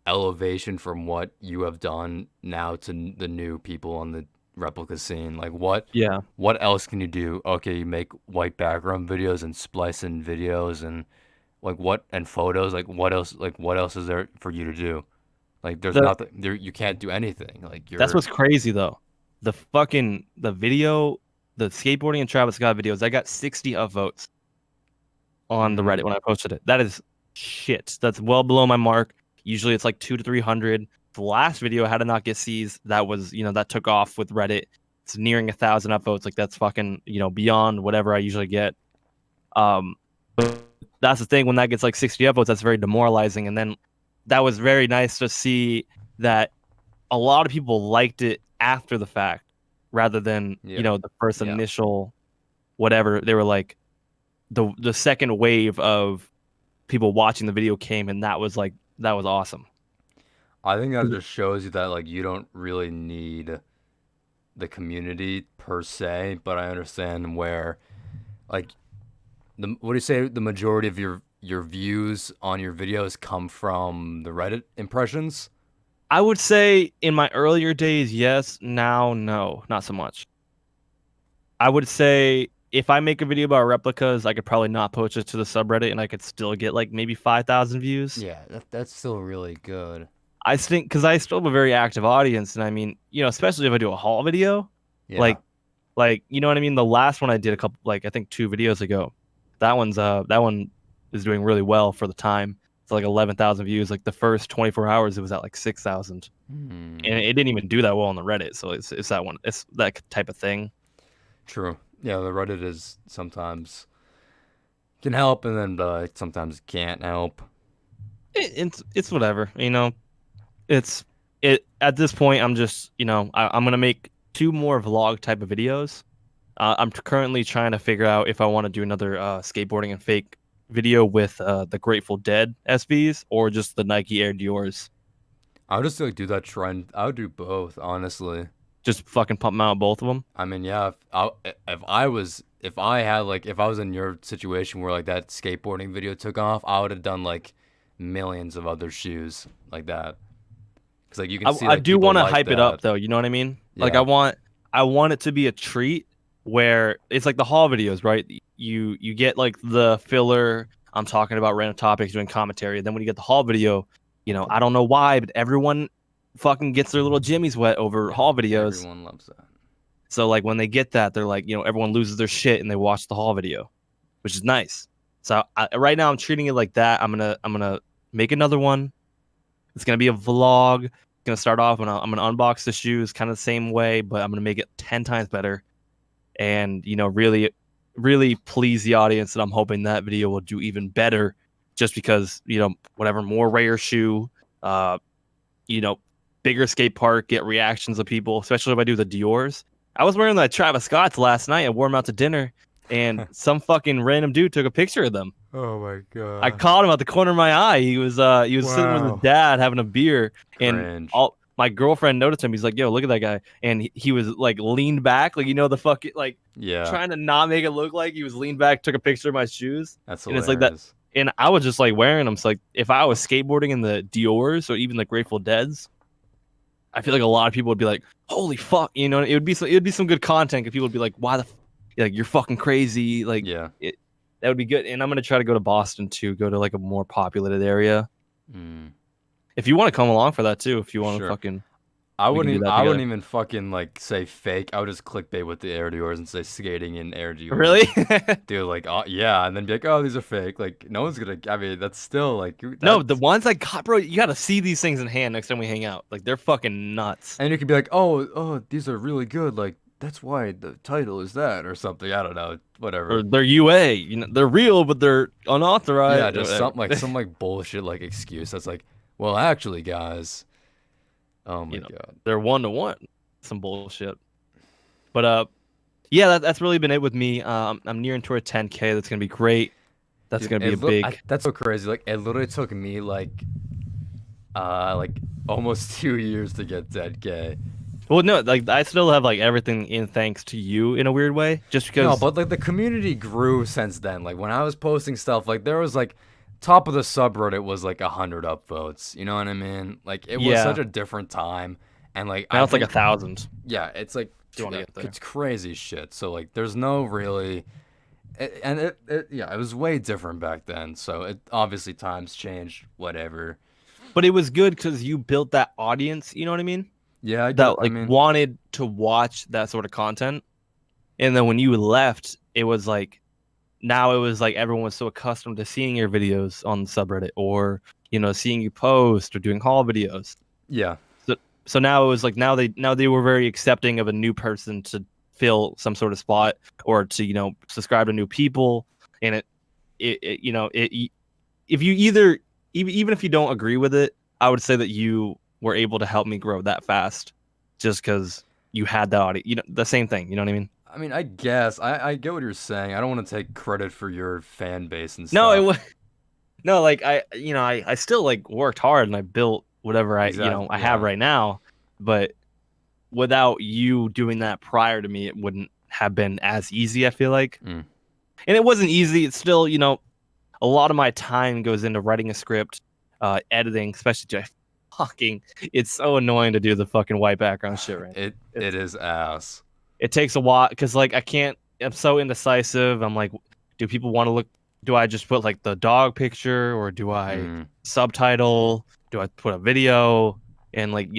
Speaker 1: elevation from what you have done now to the new people on the replica scene. Like,
Speaker 2: Yeah.
Speaker 1: what else can you do? Okay, you make white background videos and splice in videos and like what and photos. Like, what else is there for you to do? Like, there's
Speaker 2: The
Speaker 1: nothing there. You can't do anything. Like,
Speaker 2: That's
Speaker 1: you're.
Speaker 2: what's crazy though. The video, the skateboarding and Travis Scott videos, I got 60 upvotes on the Reddit
Speaker 1: Mm,
Speaker 2: when I posted it. That is shit. That's well below my mark. Usually it's like 200 to 300. The last video, How to Not Get Seized, that was, that took off with Reddit. It's nearing 1,000 upvotes. Like that's fucking, beyond whatever I usually get. But that's the thing, when that gets like 60 upvotes, that's very demoralizing. And then that was very nice to see that a lot of people liked it after the fact rather than,
Speaker 1: yeah.
Speaker 2: the first
Speaker 1: Yeah.
Speaker 2: initial whatever. They were like the second wave of people watching the video came, and that was awesome.
Speaker 1: I think that just shows you that like you don't really need the community per se, but I understand where like what do you say the majority of your views on your videos come from the Reddit impressions?
Speaker 2: I would say in my earlier days, yes. Now, no, not so much. I would say if I make a video about replicas, I could probably not post it to the subreddit, and I could still get like maybe 5,000 views.
Speaker 1: Yeah, that's still really good.
Speaker 2: I think because I still have a very active audience, and I mean, especially if I do a haul video,
Speaker 1: Yeah.
Speaker 2: like you know what I mean. The last one I did a couple, like I think 2 videos ago, that one is doing really well for the time. It's like 11,000 views. Like the first 24 hours, it was at like 6,000, and
Speaker 1: Hmm.
Speaker 2: it didn't even do that well on the Reddit. So it's that one. It's that type of thing.
Speaker 1: True. Yeah, the Reddit is sometimes can help, and then sometimes can't help.
Speaker 2: It's whatever. It's it at this point. I'm just I'm gonna make 2 more vlog type of videos, I'm currently trying to figure out if I want to do another skateboarding and fake video with the Grateful Dead SVs or just the Nike Air Dior's.
Speaker 1: I would just like do that trend. I would do both, honestly.
Speaker 2: Just fucking pump them out both of them.
Speaker 1: I mean, yeah, if I was in your situation where like that skateboarding video took off, I would have done like millions of other shoes like that. Cause like you can see
Speaker 2: I
Speaker 1: like
Speaker 2: do
Speaker 1: people
Speaker 2: want to
Speaker 1: like
Speaker 2: hype it up
Speaker 1: that.
Speaker 2: though. You know what I mean? Like
Speaker 1: Yeah,
Speaker 2: I want it to be a treat where it's like the haul videos, right? You get like the filler. I'm talking about random topics, doing commentary. Then when you get the haul video, I don't know why, but everyone fucking gets their little jimmies wet over haul videos.
Speaker 1: everyone loves that.
Speaker 2: So like when they get that, they're like, everyone loses their shit and they watch the haul video, which is nice. So right now I'm treating it like that. I'm gonna make another one. It's gonna be a vlog. It's gonna start off and I'm gonna unbox the shoes, kind of the same way, but I'm gonna make it 10 times better, and really, really please the audience. And I'm hoping that video will do even better, just because whatever, more rare shoe, uh, you know, bigger skate park, get reactions of people, especially if I do the Dior's. I was wearing that Travis Scott's last night. I wore them out to dinner, and some fucking random dude took a picture of them.
Speaker 1: Oh my
Speaker 2: I
Speaker 1: god.
Speaker 2: caught him at the corner of my eye. He was sitting with his
Speaker 1: Wow.
Speaker 2: dad having a beer, and
Speaker 1: Cringe.
Speaker 2: all my girlfriend noticed him. He's like, "Yo, look at that guy," and he was like leaned back, like the fucking like
Speaker 1: Yeah,
Speaker 2: trying to not make it look like he was leaned back, took a picture of my shoes,
Speaker 1: that's
Speaker 2: and it's like that.
Speaker 1: hilarious.
Speaker 2: And I was just like wearing them. So like if I was skateboarding in the Dior's or even the Grateful Dead's, I feel like a lot of people would be like, "Holy fuck!" It would be some good content if people would be like, "Why the, like you're fucking crazy!" Like
Speaker 1: Yeah.
Speaker 2: that would be good. And I'm gonna try to go to Boston to go to like a more populated area.
Speaker 1: Mm,
Speaker 2: If you want to come along for that too, if you want to
Speaker 1: sure.
Speaker 2: fucking, we can do that
Speaker 1: I wouldn't
Speaker 2: together.
Speaker 1: even fucking like say fake. I would just clickbait with the Air Dior's and say skating in Air
Speaker 2: Really?
Speaker 1: Dior's. Dude, like, yeah, and then be like, oh, these are fake. Like, no one's gonna. I mean, that's still like
Speaker 2: No, the
Speaker 1: that's.
Speaker 2: ones I got, bro. You gotta see these things in hand next time we hang out. Like they're fucking nuts.
Speaker 1: And you could be like, oh, these are really good. Like, that's why the title is that or something. I don't know.
Speaker 2: Or
Speaker 1: Whatever.
Speaker 2: they're UA. They're real, but they're
Speaker 1: Yeah,
Speaker 2: unauthorized. Or
Speaker 1: just
Speaker 2: whatever.
Speaker 1: something like some like bullshit like excuse that's like, well, actually, guys. Oh my
Speaker 2: you know,
Speaker 1: god.
Speaker 2: they're 1-to-1. Some bullshit. But yeah, that's really been it with me. I'm nearing toward 10K. That's gonna be great. That's
Speaker 1: Dude,
Speaker 2: gonna be a big.
Speaker 1: that's so crazy. Like, it literally took me like almost 2 years to get 10K.
Speaker 2: Well, no, like I still have like everything in thanks to you in a weird way, just
Speaker 1: No,
Speaker 2: because.
Speaker 1: but like the community grew since then. Like when I was posting stuff, like there was like top of the subreddit was like 100 upvotes. You know what I mean? Like it was
Speaker 2: Yeah,
Speaker 1: such a different time, and like
Speaker 2: now
Speaker 1: I
Speaker 2: it's like
Speaker 1: think
Speaker 2: 1,000.
Speaker 1: yeah, it's like
Speaker 2: If you want to get there.
Speaker 1: it's crazy shit. So like there's no really, and yeah, it was way different back then. So it obviously times changed. Whatever.
Speaker 2: But it was good because you built that audience. You know what I mean?
Speaker 1: Yeah, I do.
Speaker 2: That
Speaker 1: I
Speaker 2: like
Speaker 1: mean,
Speaker 2: wanted to watch that sort of content. And then when you left, it was like now it was like everyone was so accustomed to seeing your videos on the subreddit, or seeing you post or doing haul videos.
Speaker 1: yeah,
Speaker 2: So so now it was like now they were very accepting of a new person to fill some sort of spot, or to subscribe to new people. And if you either even if you don't agree with it, I would say that you were able to help me grow that fast, just because you had the audience. The same thing. You know what I mean?
Speaker 1: I mean, I guess I get what you're saying. I don't want to take credit for your fan base and
Speaker 2: No, it
Speaker 1: stuff.
Speaker 2: was no, like I still like worked hard and I built whatever
Speaker 1: Exactly.
Speaker 2: I have
Speaker 1: Yeah.
Speaker 2: right now, but without you doing that prior to me, it wouldn't have been as easy, I feel like.
Speaker 1: Mm.
Speaker 2: And it wasn't easy. It's still, a lot of my time goes into writing a script, editing, especially fucking. It's so annoying to do the fucking white background shit, right?
Speaker 1: It is ass.
Speaker 2: It takes a while because like I can't. I'm so indecisive. I'm like, do people want to look? Do I just put like the dog picture, or do I
Speaker 1: Mm.
Speaker 2: subtitle? Do I put a video? And like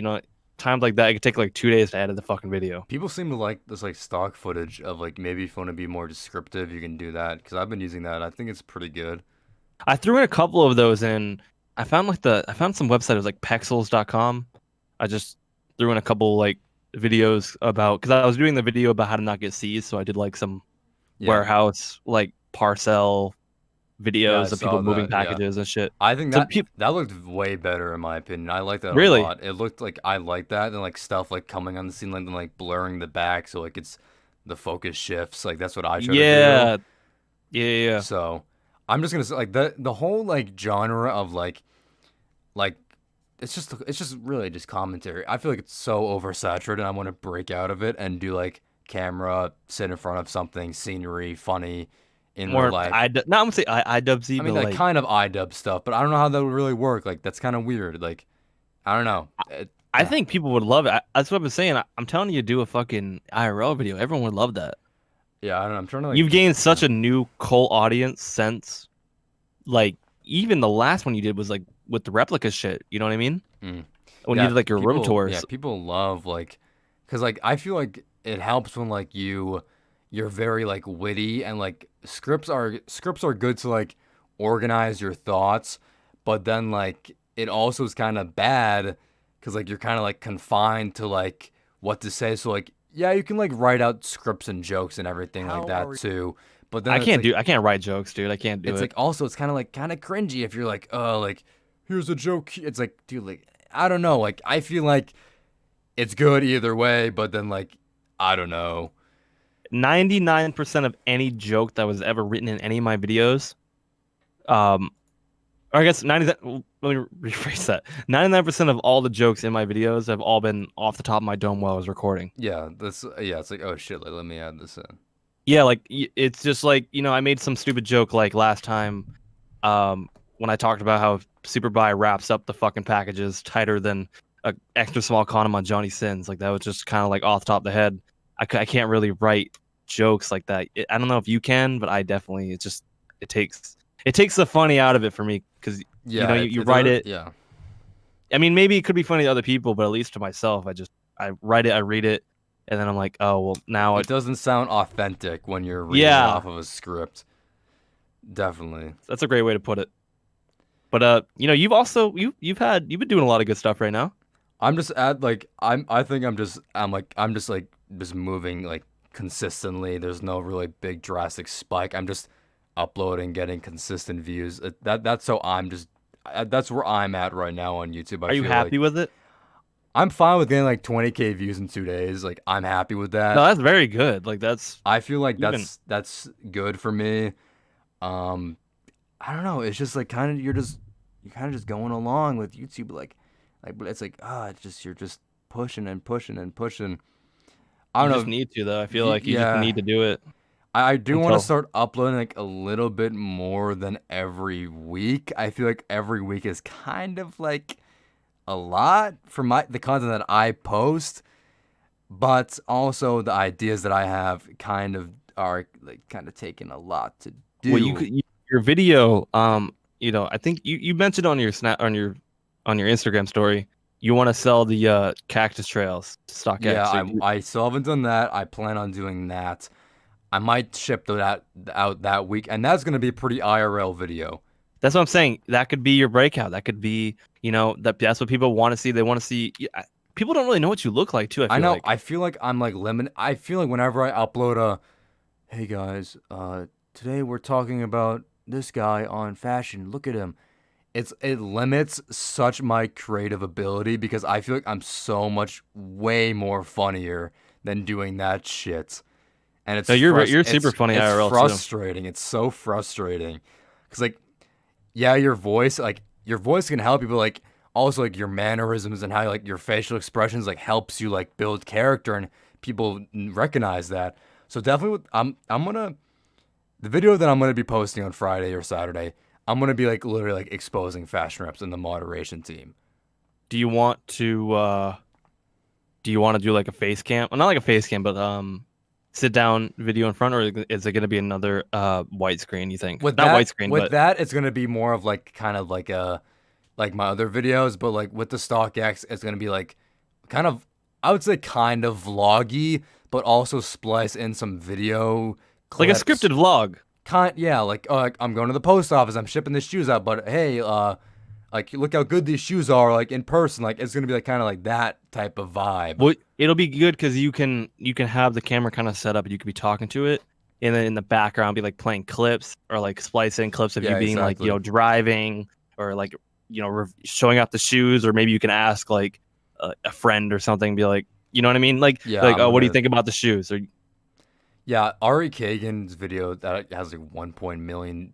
Speaker 2: times like that, it could take like 2 days to edit the fucking video.
Speaker 1: People seem to like this like stock footage of like maybe if you want to be more descriptive, you can do that because I've been using that. I think it's pretty good.
Speaker 2: I threw in a couple of those in. I found some website. It was like pexels.com. I just threw in a couple like videos about, because I was doing the video about how to not get seized. So I did like some
Speaker 1: Yeah.
Speaker 2: warehouse like parcel
Speaker 1: Yeah, I
Speaker 2: videos of
Speaker 1: saw
Speaker 2: people moving
Speaker 1: that. Yeah.
Speaker 2: packages and shit.
Speaker 1: I think
Speaker 2: So
Speaker 1: that
Speaker 2: people
Speaker 1: that looked way better in my opinion. I like that a
Speaker 2: really,
Speaker 1: lot. It looked like I like that than like stuff like coming on the scene like blurring the back so like it's the focus shifts. Like that's what I try to do.
Speaker 2: Yeah, yeah, yeah.
Speaker 1: So I'm just gonna say like the whole like genre of like it's just really just commentary. I feel like it's so oversaturated. I want to break out of it and do like camera, sit in front of something, scenery, funny in real
Speaker 2: More
Speaker 1: life.
Speaker 2: not I'm gonna say IWZ,
Speaker 1: I mean,
Speaker 2: but
Speaker 1: like
Speaker 2: like
Speaker 1: kind of iDub stuff, but I don't know how that would really work. Like that's kind of weird. Like I don't know.
Speaker 2: I
Speaker 1: Yeah,
Speaker 2: think people would love it. That's what I've been saying. I'm telling you, do a fucking IRL video. Everyone would love that.
Speaker 1: yeah. I don't know. I'm trying to like
Speaker 2: You've
Speaker 1: think.
Speaker 2: gained
Speaker 1: Yeah,
Speaker 2: such a new cult audience since like even the last one you did was like with the replica shit. You know what I mean?
Speaker 1: mm.
Speaker 2: When you
Speaker 1: Yeah.
Speaker 2: did like your room
Speaker 1: Yeah,
Speaker 2: tours.
Speaker 1: people love like, cause like I feel like it helps when like you're very like witty and like scripts are good to like organize your thoughts, but then like it also is kind of bad because like you're kind of like confined to like what to say. So like yeah, you can like write out scripts and jokes and everything like that too, but then
Speaker 2: I can't write jokes, dude. I can't do
Speaker 1: it's
Speaker 2: it.
Speaker 1: like also it's kind of cringy if you're like like here's a joke. It's like dude like I don't know like I feel like it's good either way, but then like I don't know.
Speaker 2: 99% of any joke that was ever written in any of my videos, um, or I guess 90, let me rephrase that. 99% of all the jokes in my videos have all been off the top of my dome while I was recording.
Speaker 1: Yeah, that's yeah. It's like oh shit, like, let me add this in.
Speaker 2: Yeah, like it's just like, I made some stupid joke like last time, when I talked about how Superbuy wraps up the fucking packages tighter than a extra small condom on Johnny Sins. Like that was just kind of like off the top of the head. I can't really write jokes like that. I don't know if you can, but I definitely it takes the funny out of it for me because
Speaker 1: Yeah,
Speaker 2: you
Speaker 1: it
Speaker 2: write
Speaker 1: does.
Speaker 2: it.
Speaker 1: Yeah,
Speaker 2: I mean, maybe it could be funny to other people, but at least to myself, I write it, I read it, and then I'm like, oh well, now
Speaker 1: it doesn't sound authentic when you're reading it
Speaker 2: yeah,
Speaker 1: off of a script. Definitely.
Speaker 2: that's a great way to put it. But you've been doing a lot of good stuff right now.
Speaker 1: I'm just at like I think I'm just like just moving like consistently. There's no really big drastic spike. I'm just uploading, getting consistent views. That's so I'm just that's where I'm at right now on YouTube. I
Speaker 2: Are you
Speaker 1: feel
Speaker 2: happy
Speaker 1: like
Speaker 2: with it?
Speaker 1: I'm fine with getting like 20K views in 2 days. Like I'm happy with
Speaker 2: No,
Speaker 1: that.
Speaker 2: that's very good. Like that's
Speaker 1: I feel like
Speaker 2: even
Speaker 1: that's good for me. Um, I don't know. It's just like kind of you're kind of just going along with YouTube. But it's like it's just you're just pushing and pushing and pushing. I
Speaker 2: you
Speaker 1: don't
Speaker 2: just
Speaker 1: know.
Speaker 2: need to though. I feel like you just
Speaker 1: Yeah,
Speaker 2: need to do it
Speaker 1: I do want to
Speaker 2: until
Speaker 1: start uploading like a little bit more than every week. I feel like every week is kind of like a lot for the content that I post, but also the ideas that I have kind of are like kind of taking a lot to
Speaker 2: well
Speaker 1: do.
Speaker 2: your video I think you mentioned on your snap on your Instagram story you want to sell the cactus trails to
Speaker 1: Yeah,
Speaker 2: StockX. So
Speaker 1: I still haven't done that. I plan on doing that. I might ship that out that week, and that's gonna be a pretty IRL video.
Speaker 2: that's what I'm saying. That could be your breakout. That could be, that's what people want to see. They want to see. People don't really know what you look like too. I
Speaker 1: I
Speaker 2: feel
Speaker 1: know.
Speaker 2: like
Speaker 1: I feel like I'm like lemon. I feel like whenever I upload a, hey guys, today we're talking about this guy on fashion. Look at him. It limits such my creative ability because I feel like I'm so much way more funnier than doing that shit. And
Speaker 2: no, you're super funny
Speaker 1: it's
Speaker 2: IRL too.
Speaker 1: frustrating. It's so frustrating. Cause like yeah, your voice can help you, but like also like your mannerisms and how like your facial expressions like helps you like build character and people recognize that. So definitely I'm gonna the video that I'm gonna be posting on Friday or Saturday, I'm gonna be like literally like exposing fashion reps and the moderation team.
Speaker 2: Do you want to do like a face cam? Well, not like a face cam, but sit down video in front, or is it going to be another white screen? You think? Not white screen,
Speaker 1: With
Speaker 2: but
Speaker 1: that, it's gonna be more of like kind of like my other videos, but like with the StockX, it's gonna be like kind of I would say kind of vloggy, but also splice in some video
Speaker 2: like a
Speaker 1: clips.
Speaker 2: scripted vlog.
Speaker 1: Yeah, like I'm going to the post office, I'm shipping the shoes out, but hey, like look how good these shoes are, like in person, like it's gonna be like kind of like that type of vibe.
Speaker 2: Well, it'll be good because you can have the camera kind of set up, and you could be talking to it, and then in the background be like playing clips or like splicing clips of you
Speaker 1: Yeah,
Speaker 2: being like
Speaker 1: exactly.
Speaker 2: driving or like showing off the shoes, or maybe you can ask like a friend or something, be like, you know what I mean, like
Speaker 1: Yeah, I'm
Speaker 2: oh, what do you
Speaker 1: gonna
Speaker 2: think about the shoes, or
Speaker 1: Yeah, Ari Kagan's video that has like 1 million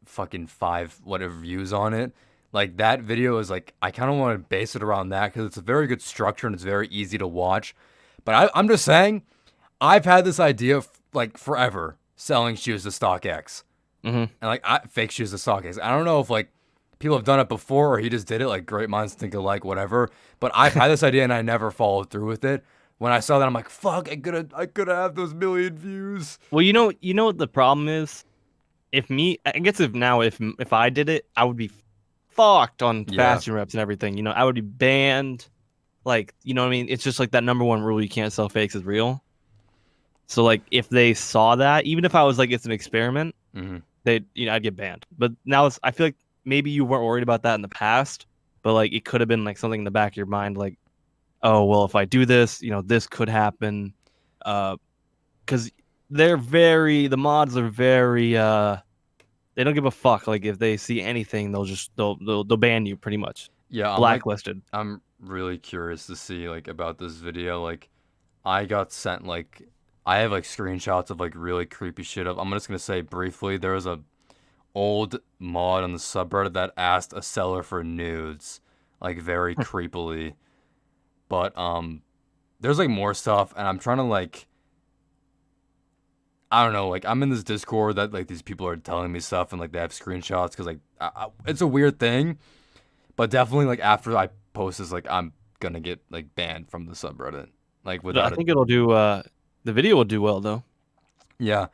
Speaker 1: fucking 5 whatever views on it. Like that video is like I kind of want to base it around that because it's a very good structure and it's very easy to watch. But I'm just saying, I've had this idea like forever selling shoes to StockX
Speaker 2: Hmm.
Speaker 1: and like fake shoes to StockX. I don't know if like people have done it before or he just did it. Like great minds think alike, whatever. But I've had this idea and I never followed through with it. When I saw that, I'm like, fuck, I could have those million views.
Speaker 2: Well, you know what the problem is. If me, I guess if I did it, I would be fucked on
Speaker 1: Yeah.
Speaker 2: fashion reps and everything. You know, I would be banned. Like, you know what I mean? It's just like that number one rule: you can't sell fakes is real. So like, if they saw that, even if I was like, it's an experiment,
Speaker 1: Hmm.
Speaker 2: I'd get banned. But now I feel like maybe you weren't worried about that in the past, but like it could have been like something in the back of your mind, like, oh well, if I do this, this could happen, because the mods are very they don't give a fuck. Like if they see anything, they'll ban you pretty much,
Speaker 1: Yeah,
Speaker 2: blacklisted.
Speaker 1: I'm really curious to see like about this video. Like I got sent like I have like screenshots of like really creepy shit up. I'm just gonna say briefly, there was a old mod on the subreddit that asked a seller for nudes, like very creepily. But there's like more stuff and I'm trying to like I don't know, like I'm in this Discord that like these people are telling me stuff and like they have screenshots because like it's a weird thing. But definitely, like after I post this, like I'm gonna get like banned from the subreddit, like
Speaker 2: But I
Speaker 1: without a
Speaker 2: think it'll do. The video will do well though.
Speaker 1: yeah,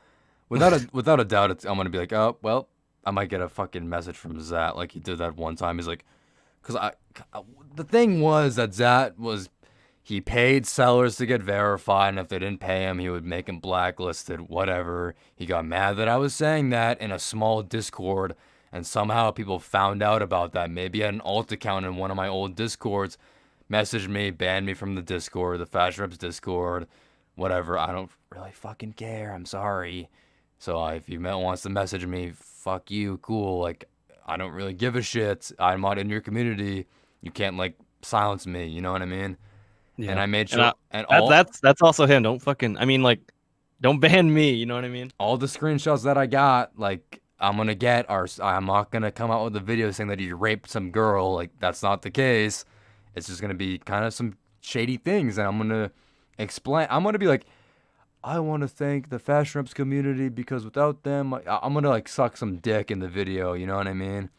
Speaker 1: without a doubt, I'm gonna be like, oh well, I might get a fucking message from Zat, like he did that one time. He's like, because the thing was that Zat was he paid sellers to get verified, and if they didn't pay him, he would make him blacklisted. Whatever. He got mad that I was saying that in a small Discord, and somehow people found out about that. Maybe an alt account in one of my old Discords messaged me, banned me from the Discord, the FashionReps Discord, whatever. I don't really fucking care. I'm sorry. So if you wants to message me, fuck you, cool. Like I don't really give a shit. I'm not in your community. You can't like silence me. You know what I mean? And
Speaker 2: Yeah,
Speaker 1: I made
Speaker 2: and
Speaker 1: sure, and all
Speaker 2: that's also him. Don't fucking. I mean, like, don't ban me. You know what I mean?
Speaker 1: all the screenshots that I got, like I'm gonna get are I'm not gonna come out with a video saying that he raped some girl. Like that's not the case. It's just gonna be kind of some shady things, and I'm gonna explain. I'm gonna be like, I want to thank the Fashion Reps community because without them, I'm gonna like suck some dick in the video. You know what I mean?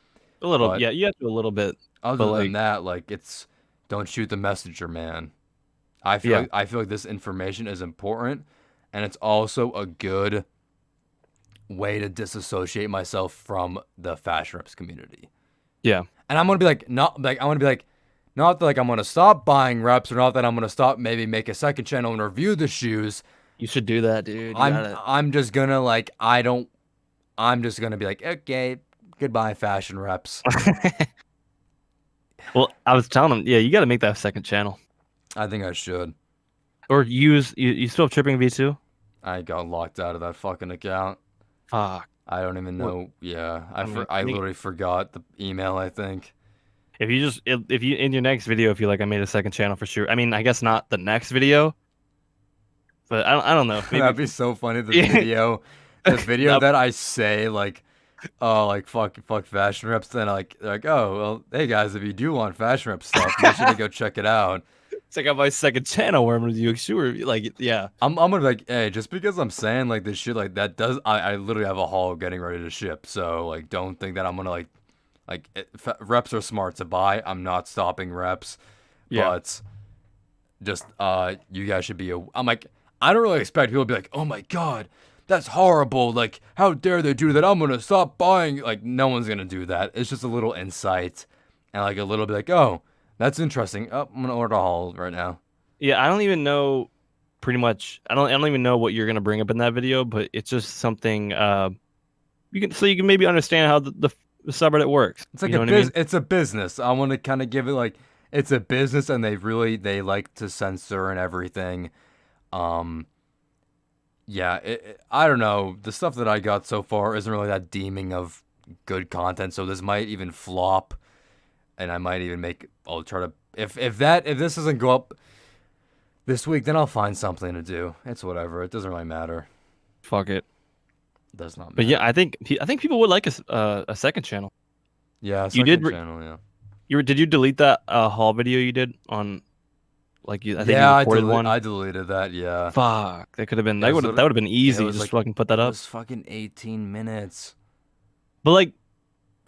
Speaker 2: A little,
Speaker 1: But
Speaker 2: yeah. You have to a little bit, but
Speaker 1: other than
Speaker 2: like,
Speaker 1: that, like it's don't shoot the messenger, man.
Speaker 2: yeah,
Speaker 1: I feel like this information is important, and it's also a good way to disassociate myself from the Fashion Reps community.
Speaker 2: yeah.
Speaker 1: And I'm gonna be like, not like I'm gonna be like, not that like I'm gonna stop buying reps, or not that I'm gonna stop maybe make a second channel and review the shoes.
Speaker 2: You should do that, dude. You gotta.
Speaker 1: I'm just gonna like I don't. I'm just gonna be like, okay, goodbye, Fashion Reps.
Speaker 2: Well, I was telling him, yeah, you got to make that second channel,
Speaker 1: I think I should.
Speaker 2: or use you still have Tripping V2?
Speaker 1: I got locked out of that fucking account.
Speaker 2: Fuck.
Speaker 1: I don't even
Speaker 2: What?
Speaker 1: know. Yeah, I
Speaker 2: I think
Speaker 1: literally forgot the email. I think.
Speaker 2: if you in your next video, if you like, I made a second channel for sure. I mean, I guess not the next video, but I don't know.
Speaker 1: That'd
Speaker 2: Maybe.
Speaker 1: be so funny.
Speaker 2: Yeah.
Speaker 1: The video
Speaker 2: That-
Speaker 1: that I say like, oh, like fuck Fashion Reps. Then like, oh, well, hey guys, if you do want Fashion Rep stuff, make sure to go check it out.
Speaker 2: Check out my second channel where I'm gonna do a shoe review. Like, yeah,
Speaker 1: I'm gonna be like, hey, just because I'm saying like this shit like that does, I literally have a haul getting ready to ship. So like, don't think that I'm gonna reps are smart to buy. I'm not stopping reps,
Speaker 2: yeah.
Speaker 1: but just you guys should be. I'm like, I don't really expect people to be like, oh my god, that's horrible. Like, how dare they do that? I'm gonna stop buying. Like, no one's gonna do that. It's just a little insight and like a little bit like, oh, that's interesting. Oh, I'm gonna order a haul right now.
Speaker 2: Yeah, I don't even know pretty much I don't even know what you're gonna bring up in that video, but it's just something you can maybe understand how the subreddit works.
Speaker 1: It's like
Speaker 2: You know what I mean?
Speaker 1: it's a business. I want to kind of give it like it's a business, and they like to censor and everything. Um, yeah, I don't know. The stuff that I got so far isn't really that deeming of good content, so this might even flop, and I might even make. I'll try to if this doesn't go up this week, then I'll find something to do. It's whatever. It doesn't really matter.
Speaker 2: fuck it.
Speaker 1: Does not
Speaker 2: But
Speaker 1: matter.
Speaker 2: yeah, I think people would like a second channel.
Speaker 1: Yeah,
Speaker 2: You did
Speaker 1: second channel. Yeah.
Speaker 2: did you delete that haul video you did on like I think you
Speaker 1: Yeah,
Speaker 2: recorded one?
Speaker 1: I deleted that. Yeah.
Speaker 2: Fuck, that could have been
Speaker 1: It was
Speaker 2: that would have been
Speaker 1: it
Speaker 2: easy.
Speaker 1: was
Speaker 2: Just
Speaker 1: like
Speaker 2: fucking put that
Speaker 1: it
Speaker 2: up.
Speaker 1: was fucking 18 minutes.
Speaker 2: But like,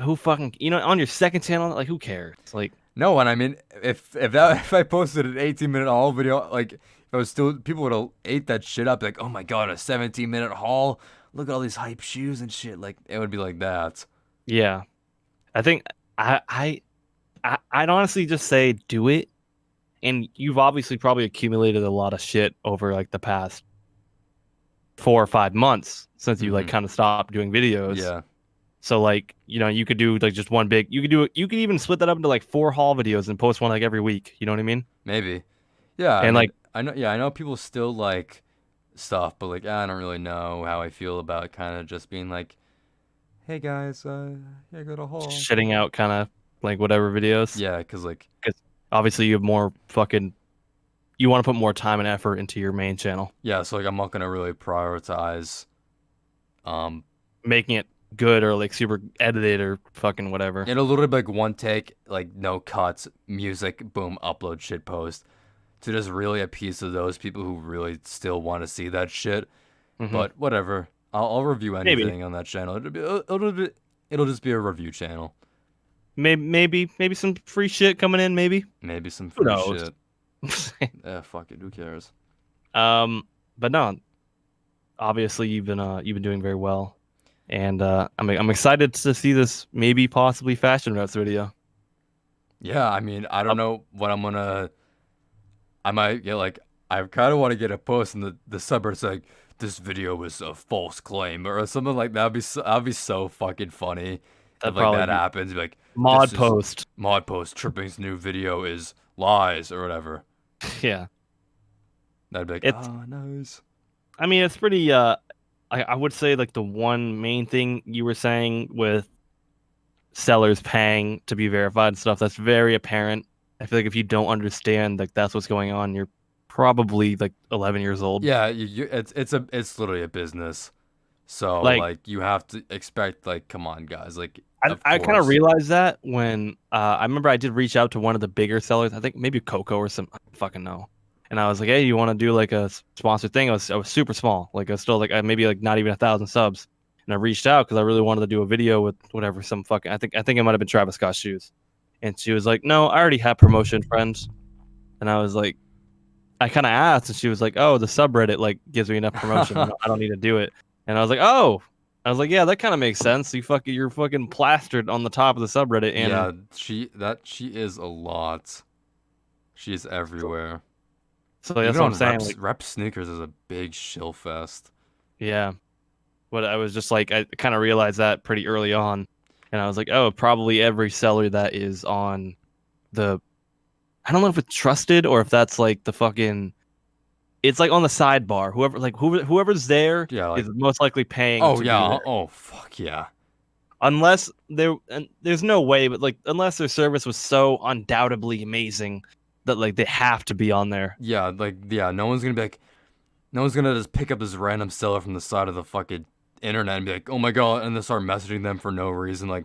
Speaker 2: who fucking on your second channel? Like, who cares? Like,
Speaker 1: No, and I mean, if if I posted an 18-minute haul video, like if I was still people would have ate that shit up. Like, oh my god, a 17-minute haul. Look at all these hype shoes and shit. Like, it would be like that.
Speaker 2: yeah, I think I'd honestly just say do it. And you've obviously probably accumulated a lot of shit over like the past 4 or 5 months since you like
Speaker 1: Hmm.
Speaker 2: kind of stopped doing videos.
Speaker 1: Yeah,
Speaker 2: So like, you could do like just one big. You could even split that up into like 4 haul videos and post one like every week. You know what I mean?
Speaker 1: maybe. Yeah, I
Speaker 2: And
Speaker 1: mean,
Speaker 2: like,
Speaker 1: I know. Yeah, I know people still like stuff, but like, I don't really know how I feel about kind of just being like, hey guys, yeah, go to haul.
Speaker 2: shitting out kind of like whatever videos.
Speaker 1: Yeah, cause like,
Speaker 2: Because obviously you have more fucking. You want to put more time and effort into your main channel,
Speaker 1: yeah, so like I'm not gonna really prioritize, um,
Speaker 2: making it good or like super edited or fucking whatever.
Speaker 1: it'll literally be like one take, like no cuts, music, boom, upload, shit post. To just really appease to those people who really still want to see that shit.
Speaker 2: Hmm.
Speaker 1: But whatever, I'll review
Speaker 2: Maybe.
Speaker 1: anything on that channel. It'll just be a review channel.
Speaker 2: Maybe some free shit coming in. Maybe
Speaker 1: Maybe some
Speaker 2: who
Speaker 1: free
Speaker 2: knows?
Speaker 1: shit. Fuck it, who cares?
Speaker 2: But no, obviously you've been doing very well, and I'm excited to see this maybe possibly fashion reps video.
Speaker 1: Yeah, I mean, I don't
Speaker 2: Um,
Speaker 1: know what I'm gonna. I might get like. I kind of want to get a post in the suburbs like this video was a false claim or something like that. That'd be so fucking funny if
Speaker 2: that'd
Speaker 1: like
Speaker 2: probably
Speaker 1: that
Speaker 2: be
Speaker 1: happens. Be like
Speaker 2: mod
Speaker 1: this is
Speaker 2: post.
Speaker 1: mod post Tripping's new video is lies or whatever.
Speaker 2: Yeah,
Speaker 1: That'd be like,
Speaker 2: it's.
Speaker 1: oh, nice.
Speaker 2: I mean, it's pretty. I would say like the one main thing you were saying with sellers paying to be verified and stuff that's very apparent. I feel like if you don't understand like that's what's going on, you're probably like 11 years old.
Speaker 1: Yeah, it's literally a business. So
Speaker 2: Like
Speaker 1: like you have to expect like, come on, guys, like of
Speaker 2: I kind of
Speaker 1: course.
Speaker 2: realized that when I remember I did reach out to one of the bigger sellers. I think maybe Coco or some, I don't fucking know. And I was like, hey, you want to do like a sponsored thing? I was super small, like I was still like maybe like not even 1,000 subs. And I reached out because I really wanted to do a video with whatever some fucking I think it might have been Travis Scott shoes. And she was like, no, I already have promotion friends. And I was like, I kind of asked, and she was like, oh, the subreddit like gives me enough promotion. I don't need to do it. And I was like, oh. I was like, yeah, that kind of makes sense. You're fucking plastered on the top of the subreddit, and
Speaker 1: Yeah, she is a lot. She is everywhere.
Speaker 2: so that's
Speaker 1: Even
Speaker 2: what I'm
Speaker 1: on
Speaker 2: saying. Like,
Speaker 1: Rep Sneakers is a big shill fest.
Speaker 2: yeah, but I was just like, I kind of realized that pretty early on, and I was like, oh, probably every seller that is on the, I don't know if it's trusted or if that's like the fucking, it's like on the sidebar. Whoever's there
Speaker 1: Yeah, like
Speaker 2: is most likely paying
Speaker 1: oh
Speaker 2: to be
Speaker 1: yeah,
Speaker 2: there.
Speaker 1: oh fuck yeah.
Speaker 2: Unless and there's no way, but like unless their service was so undoubtedly amazing that like they have to be on there.
Speaker 1: Yeah, like yeah, no one's gonna be like no one's gonna just pick up this random seller from the side of the fucking internet and be like, oh my god, and then start messaging them for no reason. Like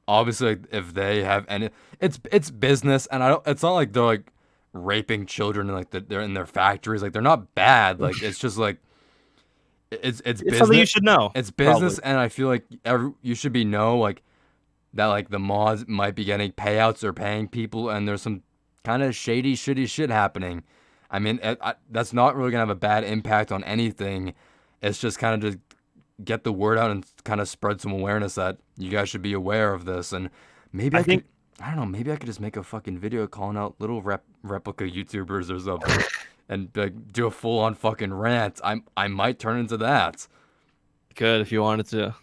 Speaker 1: obviously like, if they have any it's business and I don't it's not like they're like raping children and like they're in their factories. Like they're not bad. Like it's just like it's
Speaker 2: It's something you
Speaker 1: business.
Speaker 2: should know,
Speaker 1: It's
Speaker 2: probably.
Speaker 1: business, and I feel like you should be know like that like the mods might be getting payouts or paying people, and there's some kind of shady, shitty shit happening. I mean, that's not really gonna have a bad impact on anything. It's just kind of to get the word out and kind of spread some awareness that you guys should be aware of this, and maybe
Speaker 2: I
Speaker 1: I could.
Speaker 2: think
Speaker 1: I don't know. Maybe I could just make a fucking video calling out little replica YouTubers or something, and like do a full on fucking rant. I might turn into that.
Speaker 2: good if you wanted to.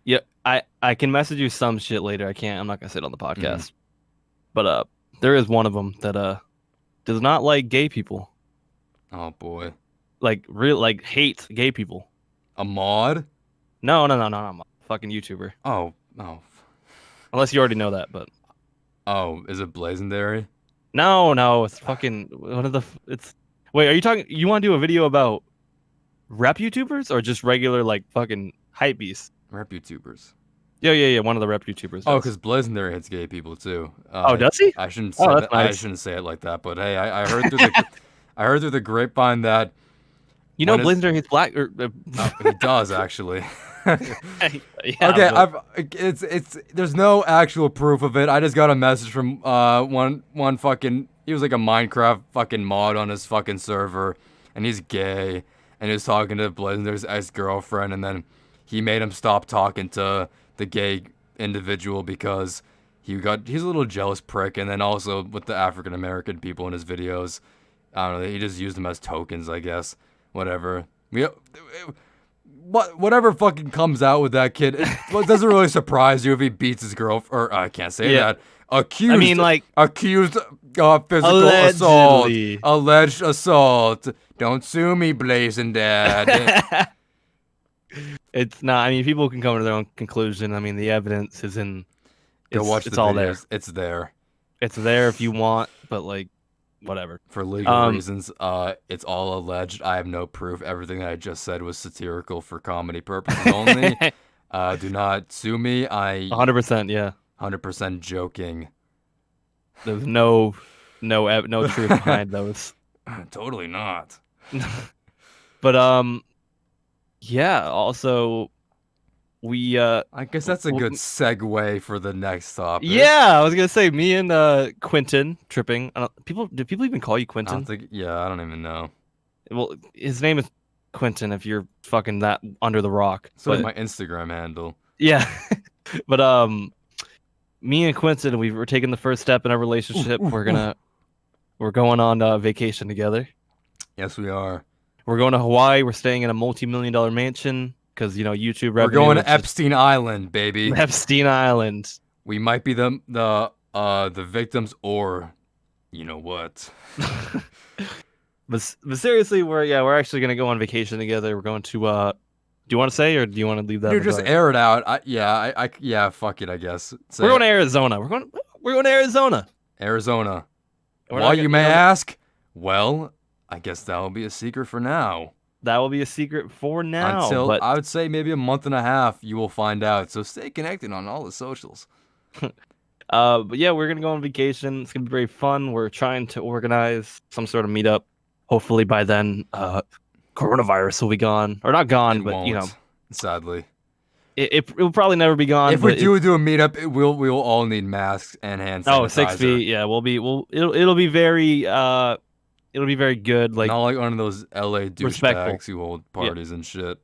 Speaker 2: Yeah, I can message you some shit later. I can't. I'm not gonna say it on the
Speaker 1: Mhm.
Speaker 2: podcast. But there is one of them that does not like gay people.
Speaker 1: Oh boy,
Speaker 2: Like hates gay people.
Speaker 1: a mod?
Speaker 2: No, no, no, no, no. I'm a fucking YouTuber.
Speaker 1: Oh,
Speaker 2: Unless you already know that, but
Speaker 1: oh. Is it Blazendary?
Speaker 2: no, it's fucking one of the. It's wait. Are you talking? You want to do a video about rep YouTubers or just regular like fucking hype beasts?
Speaker 1: Rep YouTubers.
Speaker 2: Yeah. One of the rep YouTubers
Speaker 1: Oh,
Speaker 2: does.
Speaker 1: because Blazendary hits gay people too.
Speaker 2: Oh, does he?
Speaker 1: I shouldn't
Speaker 2: Oh,
Speaker 1: say
Speaker 2: that's
Speaker 1: that. I
Speaker 2: nice.
Speaker 1: shouldn't say it like that. But hey, I heard through the I heard through the grapevine that
Speaker 2: You know,
Speaker 1: one is
Speaker 2: Blazendary hates black.
Speaker 1: he does actually.
Speaker 2: Yeah,
Speaker 1: Okay,
Speaker 2: but
Speaker 1: it's there's no actual proof of it. I just got a message from one fucking he was like a Minecraft fucking mod on his fucking server, and he's gay, and he was talking to Blazender's ex-girlfriend, and then he made him stop talking to the gay individual because he's a little jealous prick, and then also with the African American people in his videos, I don't know, he just used them as tokens, I guess. Whatever. Whatever fucking comes out with that kid, it doesn't really surprise you if he beats his girl, or I can't say
Speaker 2: yeah.
Speaker 1: that. Accused,
Speaker 2: I mean, like
Speaker 1: accused of physical assault,
Speaker 2: allegedly.
Speaker 1: alleged assault. Don't sue me, Blazing Dad.
Speaker 2: It's not. I mean, people can come to their own conclusion. I mean, the evidence is in.
Speaker 1: Go watch
Speaker 2: It's
Speaker 1: the
Speaker 2: all there.
Speaker 1: videos. It's there
Speaker 2: It's there if you want, but like, whatever.
Speaker 1: for legal reasons. It's all alleged. I have no proof. Everything that I just said was satirical for comedy purposes only. Do not sue me.
Speaker 2: 100%. Yeah.
Speaker 1: 100% joking.
Speaker 2: There's no truth behind those.
Speaker 1: Totally not.
Speaker 2: But yeah. Also, we
Speaker 1: I guess that's a good segue for the next topic.
Speaker 2: Yeah, I was gonna say me and Quentin tripping. Do people even call you
Speaker 1: I
Speaker 2: Quentin?
Speaker 1: don't think. Yeah, I don't even know.
Speaker 2: Well, his name is Quentin. If you're fucking that under the rock.
Speaker 1: So
Speaker 2: But
Speaker 1: my Instagram handle.
Speaker 2: yeah, but me and Quentin, we were taking the first step in our relationship. We're going on vacation together.
Speaker 1: Yes, we are.
Speaker 2: We're going to Hawaii. We're staying in a multi-million-dollar mansion because YouTube revenue.
Speaker 1: We're going to Epstein Island, baby.
Speaker 2: Epstein Island.
Speaker 1: We might be the victims, or you know what.
Speaker 2: But seriously, we're actually gonna go on vacation together. We're going to do you want to say, or do you want to leave that?
Speaker 1: Dude, just air it out. Yeah, fuck it, I guess.
Speaker 2: We're going to Arizona. We're going to Arizona.
Speaker 1: Arizona.
Speaker 2: We're
Speaker 1: Why,
Speaker 2: not
Speaker 1: you
Speaker 2: gonna-
Speaker 1: may ask? Well, I guess that'll be a secret for now.
Speaker 2: That will be a secret for now.
Speaker 1: Until
Speaker 2: but
Speaker 1: I would say maybe a month and a half, you will find out. So stay connected on all the socials.
Speaker 2: but yeah, we're gonna go on vacation. It's gonna be very fun. We're trying to organize some sort of meetup. Hopefully by then, coronavirus will be gone, or not gone,
Speaker 1: It
Speaker 2: but
Speaker 1: won't, sadly.
Speaker 2: it will probably never be gone.
Speaker 1: If we do a meetup, we'll all need masks and hand sanitizer.
Speaker 2: 6 feet. Yeah, it'll be very good. Like,
Speaker 1: not like one of those LA
Speaker 2: respectful.
Speaker 1: douchebags who hold parties and shit.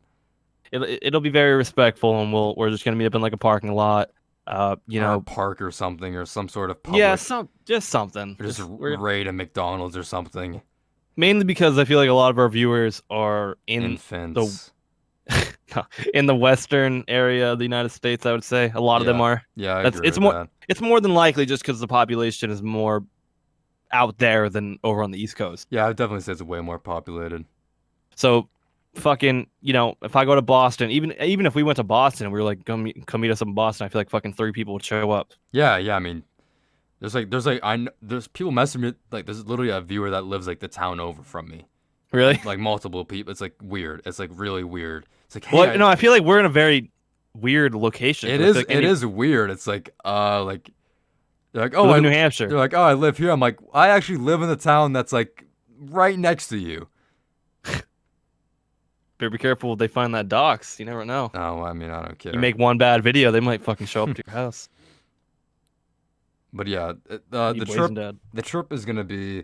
Speaker 2: It'll be very respectful, and we're just gonna meet up in like a parking lot.
Speaker 1: Or a park or something, or some sort of public.
Speaker 2: Yeah, just something.
Speaker 1: Or just raid a McDonald's or something.
Speaker 2: Mainly because I feel like a lot of our viewers are
Speaker 1: Infants.
Speaker 2: in the western area of the United States. I would say a lot of them are.
Speaker 1: Yeah, I agree
Speaker 2: it's
Speaker 1: with
Speaker 2: more.
Speaker 1: that.
Speaker 2: It's more than likely just because the population is more out there than over on the East Coast.
Speaker 1: Yeah, I'd definitely say it's way more populated.
Speaker 2: So, fucking, if I go to Boston, even if we went to Boston and we were like, come meet us in Boston, I feel like fucking 3 people would show up.
Speaker 1: Yeah. I mean, there's people messaging me, like there's literally a viewer that lives like the town over from me.
Speaker 2: Really?
Speaker 1: Like multiple people. It's like weird. It's like really weird. It's like, hey,
Speaker 2: Well, no, I feel like we're in a very weird location.
Speaker 1: It is. It is weird. It's like they're like,
Speaker 2: I live in New Hampshire.
Speaker 1: They're like, oh, I live here. I'm like, I actually live in the town that's like right next to you.
Speaker 2: Better be careful if they find that docs. You never know.
Speaker 1: Oh, I mean, I don't care.
Speaker 2: You make one bad video, they might fucking show up to your house.
Speaker 1: But yeah,
Speaker 2: You
Speaker 1: the
Speaker 2: blazing dad.
Speaker 1: trip is gonna be,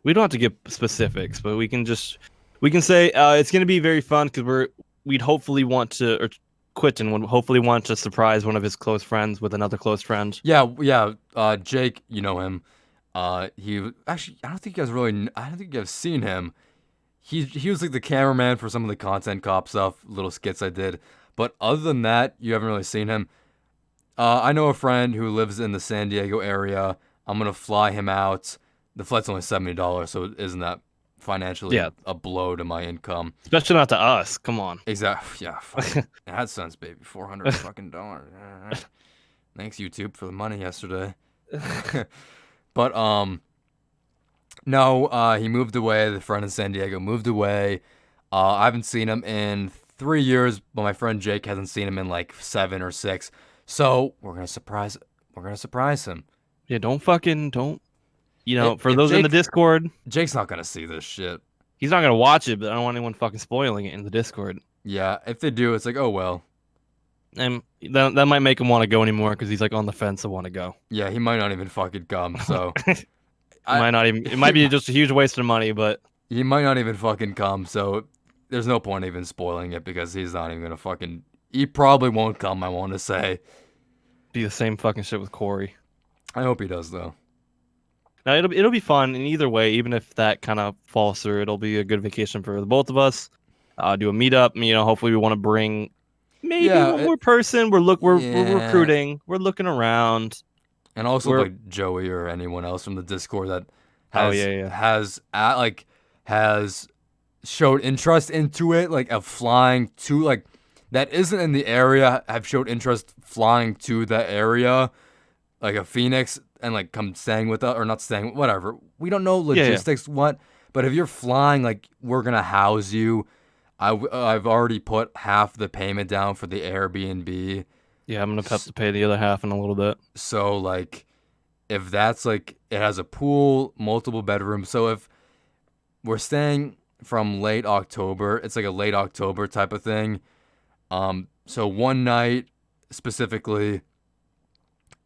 Speaker 2: We don't have to give specifics, but we can say it's gonna be very fun because we'd hopefully want to, or Quentin would hopefully want to surprise one of his close friends with another close friend.
Speaker 1: Yeah. Jake, you know him. He actually, I don't think you guys seen him. He was like the cameraman for some of the Content Cop stuff, little skits I did. But other than that, you haven't really seen him. I know a friend who lives in the San Diego area. I'm gonna fly him out. The flight's only $70, so isn't that financially a blow to my income?
Speaker 2: Especially not to us. Come on.
Speaker 1: Exactly. Yeah. Fucking AdSense, baby. $400 fucking dollars. Thanks YouTube for the money yesterday. But No, he moved away. The friend in San Diego moved away. I haven't seen him in 3 years, but my friend Jake hasn't seen him in like 7 or 6. So We're gonna surprise him.
Speaker 2: Yeah, don't. For
Speaker 1: If
Speaker 2: those in the Discord,
Speaker 1: Jake's not gonna see this shit.
Speaker 2: he's not gonna watch it, but I don't want anyone fucking spoiling it in the Discord.
Speaker 1: Yeah, if they do, it's like, oh well.
Speaker 2: And that might make him want to go anymore because he's like on the fence of want to go.
Speaker 1: Yeah, he might not even fucking come. So
Speaker 2: It might be just a huge waste of money, but
Speaker 1: he might not even fucking come. So there's no point even spoiling it because he's not even gonna fucking. He probably won't come. I want to say.
Speaker 2: be the same fucking shit with Corey.
Speaker 1: I hope he does though.
Speaker 2: Now it'll be fun in either way. Even if that kind of falls through, it'll be a good vacation for the both of us. Do a meetup. Hopefully we want to bring maybe one more person. We're recruiting. We're looking around.
Speaker 1: And also like Joey or anyone else from the Discord that has showed interest into it, like of flying to like that isn't in the area, have showed interest flying to that area, like a Phoenix, and like come staying with us or not staying, whatever. We don't know logistics what, but if you're flying, like we're gonna house you. I've already put half the payment down for the Airbnb.
Speaker 2: Yeah, I'm gonna have to pay the other half in a little bit.
Speaker 1: So like, if that's like, it has a pool, multiple bedrooms. So if we're staying from late October, it's like a late October type of thing. So one night specifically,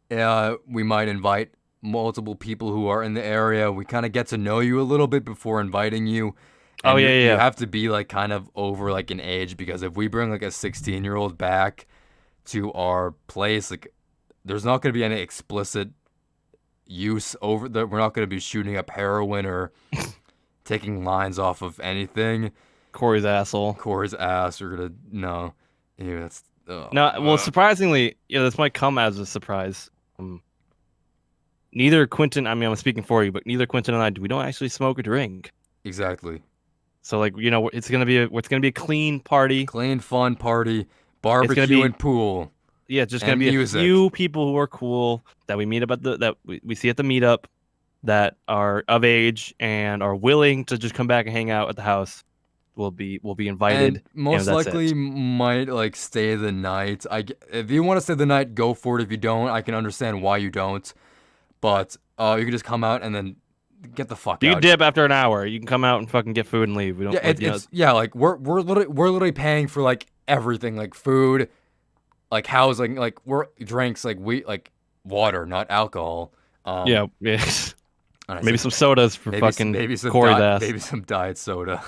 Speaker 1: we might invite multiple people who are in the area. We kind of get to know you a little bit before inviting you. And you have to be like kind of over like an age, because if we bring like a 16-year-old back to our place, like there's not going to be any explicit use over that. We're not going to be shooting up heroin or taking lines off of anything.
Speaker 2: Corey's asshole.
Speaker 1: Corey's ass. We're gonna no. Ew, that's
Speaker 2: well, surprisingly, this might come as a surprise. Neither Quentin, I mean, I'm speaking for you, but neither Quentin and I, we don't actually smoke or drink.
Speaker 1: Exactly.
Speaker 2: So like, it's gonna be a clean party,
Speaker 1: clean fun party, barbecue and pool.
Speaker 2: Yeah, it's just gonna be music. A few people who are cool that we meet up at that we see at the meetup, that are of age and are willing to just come back and hang out at the house. Will be invited.
Speaker 1: And most likely might like stay the night. If you want to stay the night, go for it. If you don't, I can understand why you don't. But you can just come out and then get the fuck out.
Speaker 2: You dip after an hour. You can come out and fucking get food and leave. We don't.
Speaker 1: Like we're literally paying for like everything, like food, like housing, like drinks, like water, not alcohol.
Speaker 2: Maybe some sodas for fucking Corey's ass.
Speaker 1: Maybe some diet soda.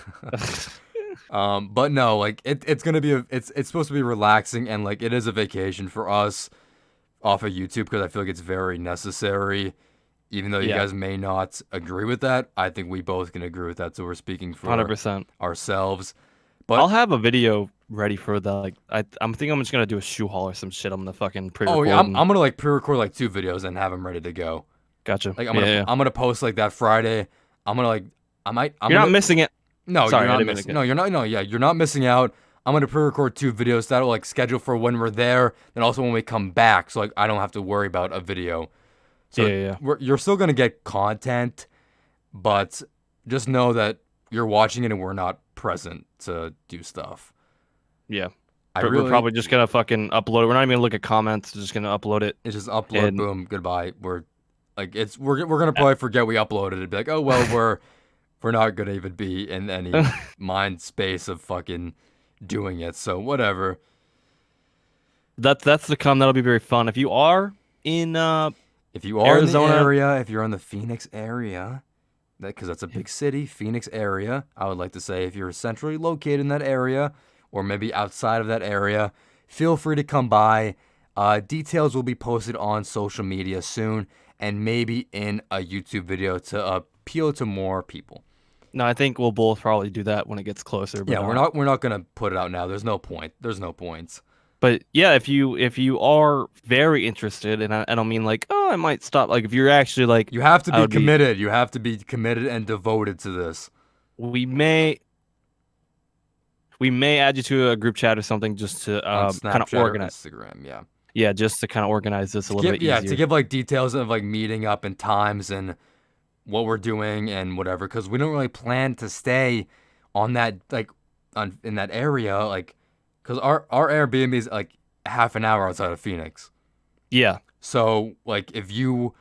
Speaker 1: But no, like it's gonna be it's supposed to be relaxing, and like it is a vacation for us off of YouTube, because I feel like it's very necessary. Even though you guys may not agree with that, I think we both can agree with that. So we're speaking for
Speaker 2: 100%
Speaker 1: ourselves. But
Speaker 2: I'll have a video ready for that. Like I'm just gonna do a shoe haul or some shit. I'm gonna fucking pre-record.
Speaker 1: Oh yeah, I'm gonna like pre-record like 2 videos and have them ready to go.
Speaker 2: Gotcha.
Speaker 1: Like I'm gonna post like that Friday. I'm gonna like
Speaker 2: You're not missing it.
Speaker 1: No, sorry, you're not missing. No, you're not. No, yeah, you're not missing out. I'm gonna pre-record 2 videos that'll like schedule for when we're there, and also when we come back, so like I don't have to worry about a video. So you're still gonna get content, but just know that you're watching it and we're not present to do stuff.
Speaker 2: Yeah. We're probably just gonna fucking upload it. We're not even gonna look at comments. We're just gonna upload it.
Speaker 1: It's just upload, boom, goodbye. We're gonna probably forget we uploaded it. Be like, oh well, we're not gonna even be in any mind space of fucking doing it. So whatever.
Speaker 2: That's to come. That'll be very fun. If you are in
Speaker 1: Arizona, in the area, if you're in the Phoenix area, because that's a big city, Phoenix area. I would like to say if you're centrally located in that area, or maybe outside of that area, feel free to come by. Details will be posted on social media soon, and maybe in a YouTube video to appeal to more people.
Speaker 2: No, I think we'll both probably do that when it gets closer. But
Speaker 1: yeah, we're not gonna put it out now. There's no point. There's no points.
Speaker 2: But yeah, if you are very interested, and I don't mean like, oh, I might stop. Like if you're actually like,
Speaker 1: you have to be committed. You have to be committed and devoted to this.
Speaker 2: We may add you to a group chat or something just to kind of organize
Speaker 1: Instagram. Yeah.
Speaker 2: Yeah, just to kind of organize this a little bit easier.
Speaker 1: Yeah, to give like details of like meeting up and times and what we're doing and whatever, because we don't really plan to stay on that in that area, like, because our Airbnb is like half an hour outside of Phoenix.
Speaker 2: Yeah.
Speaker 1: So like if you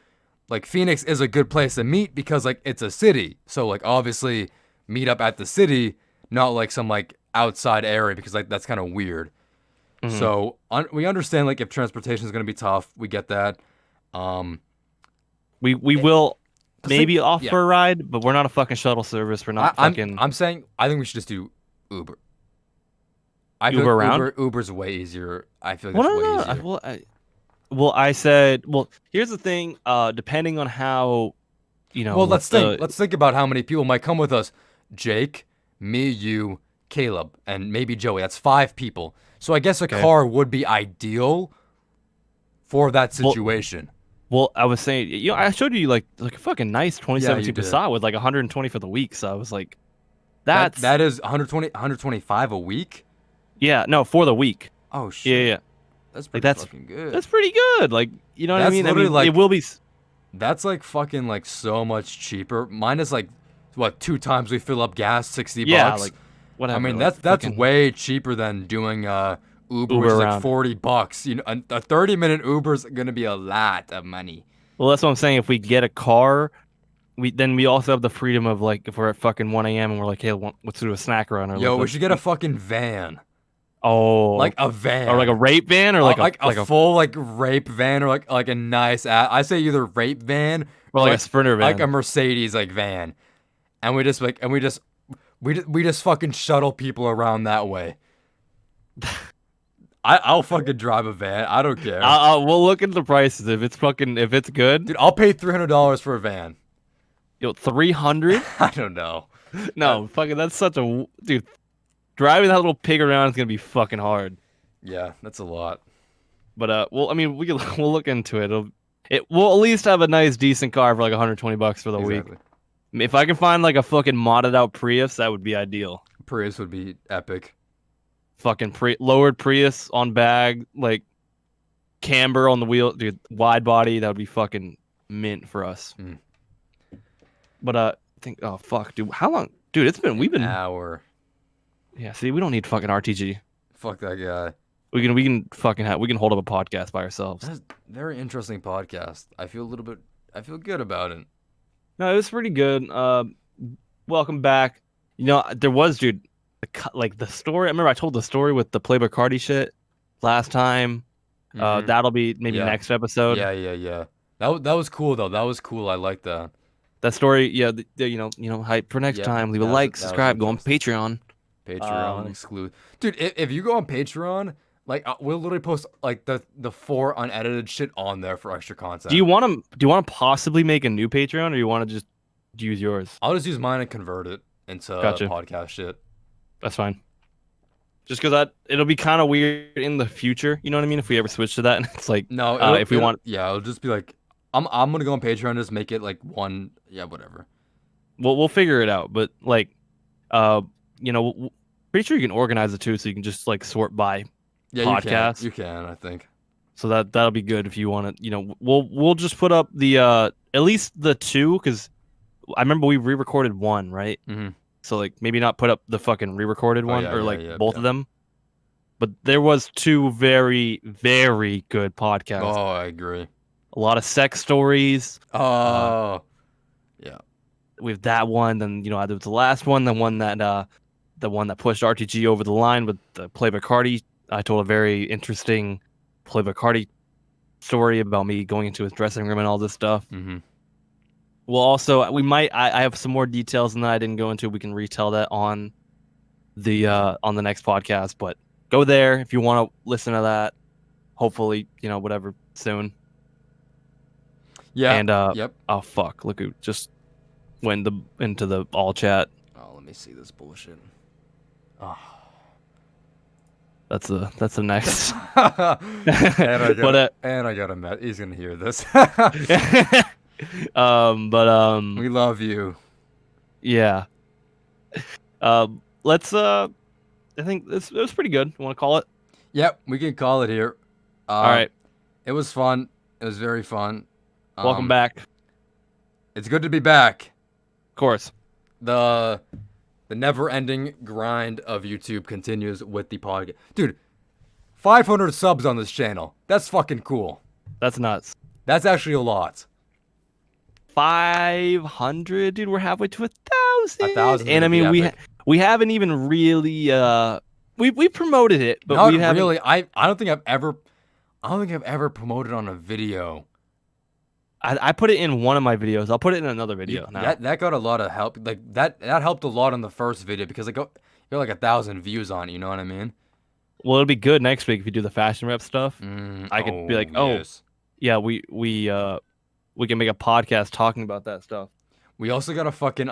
Speaker 1: like Phoenix is a good place to meet because like it's a city. So like obviously meet up at the city, not like some like outside area because like that's kind of weird.
Speaker 2: Mhm.
Speaker 1: So we understand like if transportation is gonna be tough, we get that. Um,
Speaker 2: We
Speaker 1: it,
Speaker 2: will
Speaker 1: think,
Speaker 2: maybe
Speaker 1: yeah,
Speaker 2: offer a ride, but we're not a fucking shuttle service. We're not fucking
Speaker 1: I'm saying I think we should just do Uber. I feel
Speaker 2: Uber
Speaker 1: like
Speaker 2: around.
Speaker 1: Uber's way easier. I feel like
Speaker 2: Well,
Speaker 1: it's
Speaker 2: no,
Speaker 1: way
Speaker 2: no.
Speaker 1: easier.
Speaker 2: I said. Well, here's the thing. Depending on how,
Speaker 1: Well,
Speaker 2: what the
Speaker 1: Let's think about how many people might come with us. Jake, me, you, Caleb, and maybe Joey. That's 5 people. So I guess a
Speaker 2: okay.
Speaker 1: car would be ideal for that
Speaker 2: Well,
Speaker 1: situation.
Speaker 2: I was saying, I showed you like a fucking nice
Speaker 1: Yeah,
Speaker 2: 2017
Speaker 1: you did.
Speaker 2: Passat with like 120 for the week. So I was like, that's
Speaker 1: That is 120, 125 a week.
Speaker 2: yeah, no, for the week.
Speaker 1: Oh
Speaker 2: Yeah,
Speaker 1: shit,
Speaker 2: yeah.
Speaker 1: that's
Speaker 2: Like
Speaker 1: pretty fucking good.
Speaker 2: that's pretty good. Like, you know what I
Speaker 1: That's
Speaker 2: mean? I
Speaker 1: literally
Speaker 2: mean, it
Speaker 1: like
Speaker 2: will be.
Speaker 1: that's like fucking like so much cheaper. Mine is like what 2 times we fill up gas, 60
Speaker 2: Yeah,
Speaker 1: bucks.
Speaker 2: like
Speaker 1: I
Speaker 2: whatever.
Speaker 1: mean
Speaker 2: Like
Speaker 1: that's
Speaker 2: fucking
Speaker 1: way cheaper than doing Uber, which
Speaker 2: Uber
Speaker 1: is like
Speaker 2: around.
Speaker 1: $40. You know, a 30-minute Uber is gonna be a lot of money.
Speaker 2: Well, that's what I'm saying. If we get a car, we also have the freedom of like if we're at fucking 1 a.m. and we're like, hey, let's do a snack run or
Speaker 1: Yo,
Speaker 2: like
Speaker 1: we should get a fucking van,
Speaker 2: oh,
Speaker 1: like a
Speaker 2: or like a
Speaker 1: van,
Speaker 2: rape van or
Speaker 1: like a
Speaker 2: like a
Speaker 1: full like rape van or like a nice. I say either rape van
Speaker 2: or
Speaker 1: or
Speaker 2: like a sprinter
Speaker 1: like a
Speaker 2: van.
Speaker 1: Mercedes like van, and we just like and we just fucking shuttle people around that way. I'll fucking drive a van. I don't care.
Speaker 2: We'll look into the prices if it's good.
Speaker 1: Dude, I'll pay $300 for a van.
Speaker 2: Yo, 300?
Speaker 1: I don't know.
Speaker 2: No, fucking that's such a dude. Driving that little pig around is gonna be fucking hard.
Speaker 1: Yeah, that's a lot.
Speaker 2: But well, I mean, we'll look into it. We'll at least have a nice decent car for like 120 bucks for the week.
Speaker 1: Exactly.
Speaker 2: If I can find like a fucking modded out Prius, that would be ideal.
Speaker 1: Prius would be epic.
Speaker 2: Fucking lowered Prius on bag, like camber on the wheel, dude, wide body, that would be fucking mint for us.
Speaker 1: Mm.
Speaker 2: But I think oh fuck, dude, how long? Dude, we've been
Speaker 1: An hour.
Speaker 2: Yeah, see, we don't need fucking RTG.
Speaker 1: Fuck that guy.
Speaker 2: We can fucking we can hold up a podcast by ourselves.
Speaker 1: That's a very interesting podcast. I feel good about it.
Speaker 2: No, it was pretty good. Welcome back. There was, dude, like the story. I remember I told the story with the Playboy Cardi shit last time.
Speaker 1: Mhm.
Speaker 2: That'll be maybe
Speaker 1: Yeah.
Speaker 2: next episode.
Speaker 1: Yeah. That was cool though. That was cool. I like that.
Speaker 2: That story, yeah. Hype for next
Speaker 1: Yeah,
Speaker 2: time. Leave a
Speaker 1: that was-
Speaker 2: like,
Speaker 1: that was
Speaker 2: subscribe, go on
Speaker 1: interesting.
Speaker 2: Patreon.
Speaker 1: Patreon exclude. Dude, if you go on Patreon, like we'll literally post like the 4 unedited shit on there for extra content.
Speaker 2: Do you want to possibly make a new Patreon, or you want to just use yours?
Speaker 1: I'll just use mine and convert it into
Speaker 2: Gotcha.
Speaker 1: podcast shit.
Speaker 2: That's fine. Just because it'll be kind of weird in the future. You know what I mean? If we ever switch to that, and it's like,
Speaker 1: No,
Speaker 2: if we want,
Speaker 1: yeah, it'll just be like I'm gonna go on Patreon and just make it like one, yeah, whatever.
Speaker 2: we'll figure it out. But like, pretty sure you can organize it too, so you can just like sort by
Speaker 1: Yeah,
Speaker 2: podcasts.
Speaker 1: you can, I think.
Speaker 2: So that'll be good if you want to. We'll just put up the at least the 2, because I remember we re-recorded 1, right?
Speaker 1: Mm-hmm.
Speaker 2: So like maybe not put up the fucking re-recorded one or both of them. But there was 2 very, very good podcasts.
Speaker 1: Oh, I agree.
Speaker 2: A lot of sex stories.
Speaker 1: Oh, yeah.
Speaker 2: With that one, then there was the last one, the one that pushed RTG over the line with the Playboy Cardi. I told a very interesting Playboy Cardi story about me going into his dressing room and all this stuff.
Speaker 1: Mm-hmm.
Speaker 2: Well, also I have some more details than that I didn't go into. We can retell that on the next podcast. But go there if you want to listen to that. Hopefully, whatever soon.
Speaker 1: Yeah.
Speaker 2: And
Speaker 1: yep.
Speaker 2: Oh fuck! Look who just went into the all chat.
Speaker 1: Oh, let me see this bullshit. Oh.
Speaker 2: That's the next.
Speaker 1: And I got a met. He's gonna hear this. We love you.
Speaker 2: Yeah. Let's I think it was pretty good. You want to call it?
Speaker 1: Yep, we can call it here.
Speaker 2: All right.
Speaker 1: It was fun. It was very fun.
Speaker 2: Welcome back.
Speaker 1: It's good to be back.
Speaker 2: Of course.
Speaker 1: The never-ending grind of YouTube continues with the podcast. Dude, 500 subs on this channel. That's fucking cool.
Speaker 2: That's nuts.
Speaker 1: That's actually a lot.
Speaker 2: 500, dude. We're halfway to 1,000.
Speaker 1: 1,000
Speaker 2: And I mean, we haven't even really we promoted it, but
Speaker 1: Not
Speaker 2: we haven't
Speaker 1: really. I don't think I've ever promoted on a video.
Speaker 2: I put it in one of my videos. I'll put it in another video now.
Speaker 1: That got a lot of help. Like that helped a lot on the first video because it got like 1,000 views on it. You know what I mean?
Speaker 2: Well, it'll be good next week if you do the FashionReps stuff. I could be like,
Speaker 1: yes.
Speaker 2: yeah, we can make a podcast talking about that stuff.
Speaker 1: We also gotta fucking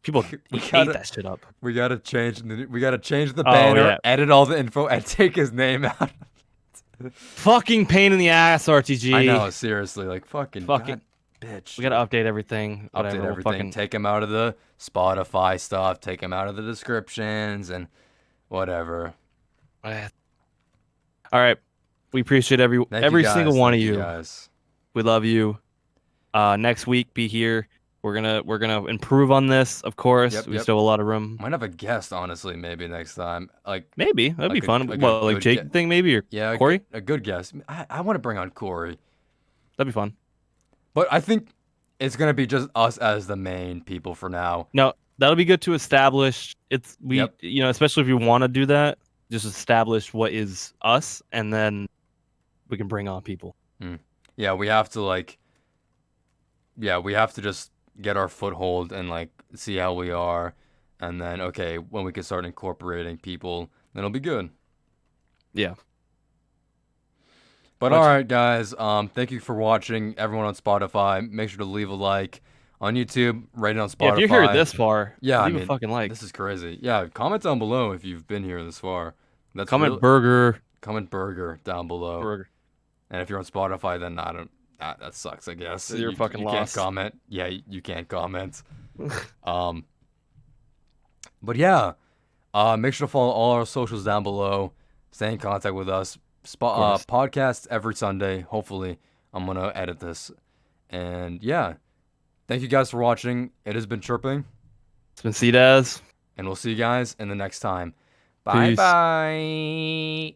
Speaker 2: people hate that shit up.
Speaker 1: We gotta change the banner, edit all the info, and take his name out.
Speaker 2: Fucking pain in the ass, RTG.
Speaker 1: I know, seriously, like fucking God, bitch.
Speaker 2: We gotta update everything.
Speaker 1: Update everything. Take him out of the Spotify stuff. Take him out of the descriptions and whatever.
Speaker 2: All right, we appreciate every single one of you.
Speaker 1: Guys.
Speaker 2: We love you. Next week, be here. We're gonna improve on this, of course. We still have a lot of room.
Speaker 1: Might have a guest, honestly, maybe next time. Like
Speaker 2: maybe that'd be fun. Well, like Jake thing, maybe, or Corey.
Speaker 1: A good guest. I want to bring on Corey.
Speaker 2: That'd be fun.
Speaker 1: But I think it's gonna be just us as the main people for now.
Speaker 2: No, that'll be good to establish. You know, especially if you want to do that, just establish what is us, and then we can bring on people.
Speaker 1: Yeah, we have to just get our foothold and like see how we are, and then when we can start incorporating people, then it'll be good.
Speaker 2: Yeah.
Speaker 1: But all right, guys, thank you for watching. Everyone on Spotify, make sure to leave a like. On YouTube, rate it on Spotify.
Speaker 2: Yeah, if you're here this far,
Speaker 1: leave
Speaker 2: a fucking like.
Speaker 1: This is crazy. Yeah, comment down below if you've been here this far.
Speaker 2: Comment burger
Speaker 1: down below.
Speaker 2: Burger.
Speaker 1: And if you're on Spotify, then that sucks, I guess.
Speaker 2: You're fucking lost.
Speaker 1: You can't comment. Yeah, you can't comment. But yeah, make sure to follow all our socials down below. Stay in contact with us. Podcasts every Sunday. Hopefully, I'm gonna edit this. And yeah, thank you guys for watching. It has been Chirping.
Speaker 2: It's been Cedaz.
Speaker 1: And we'll see you guys in the next time. Bye bye.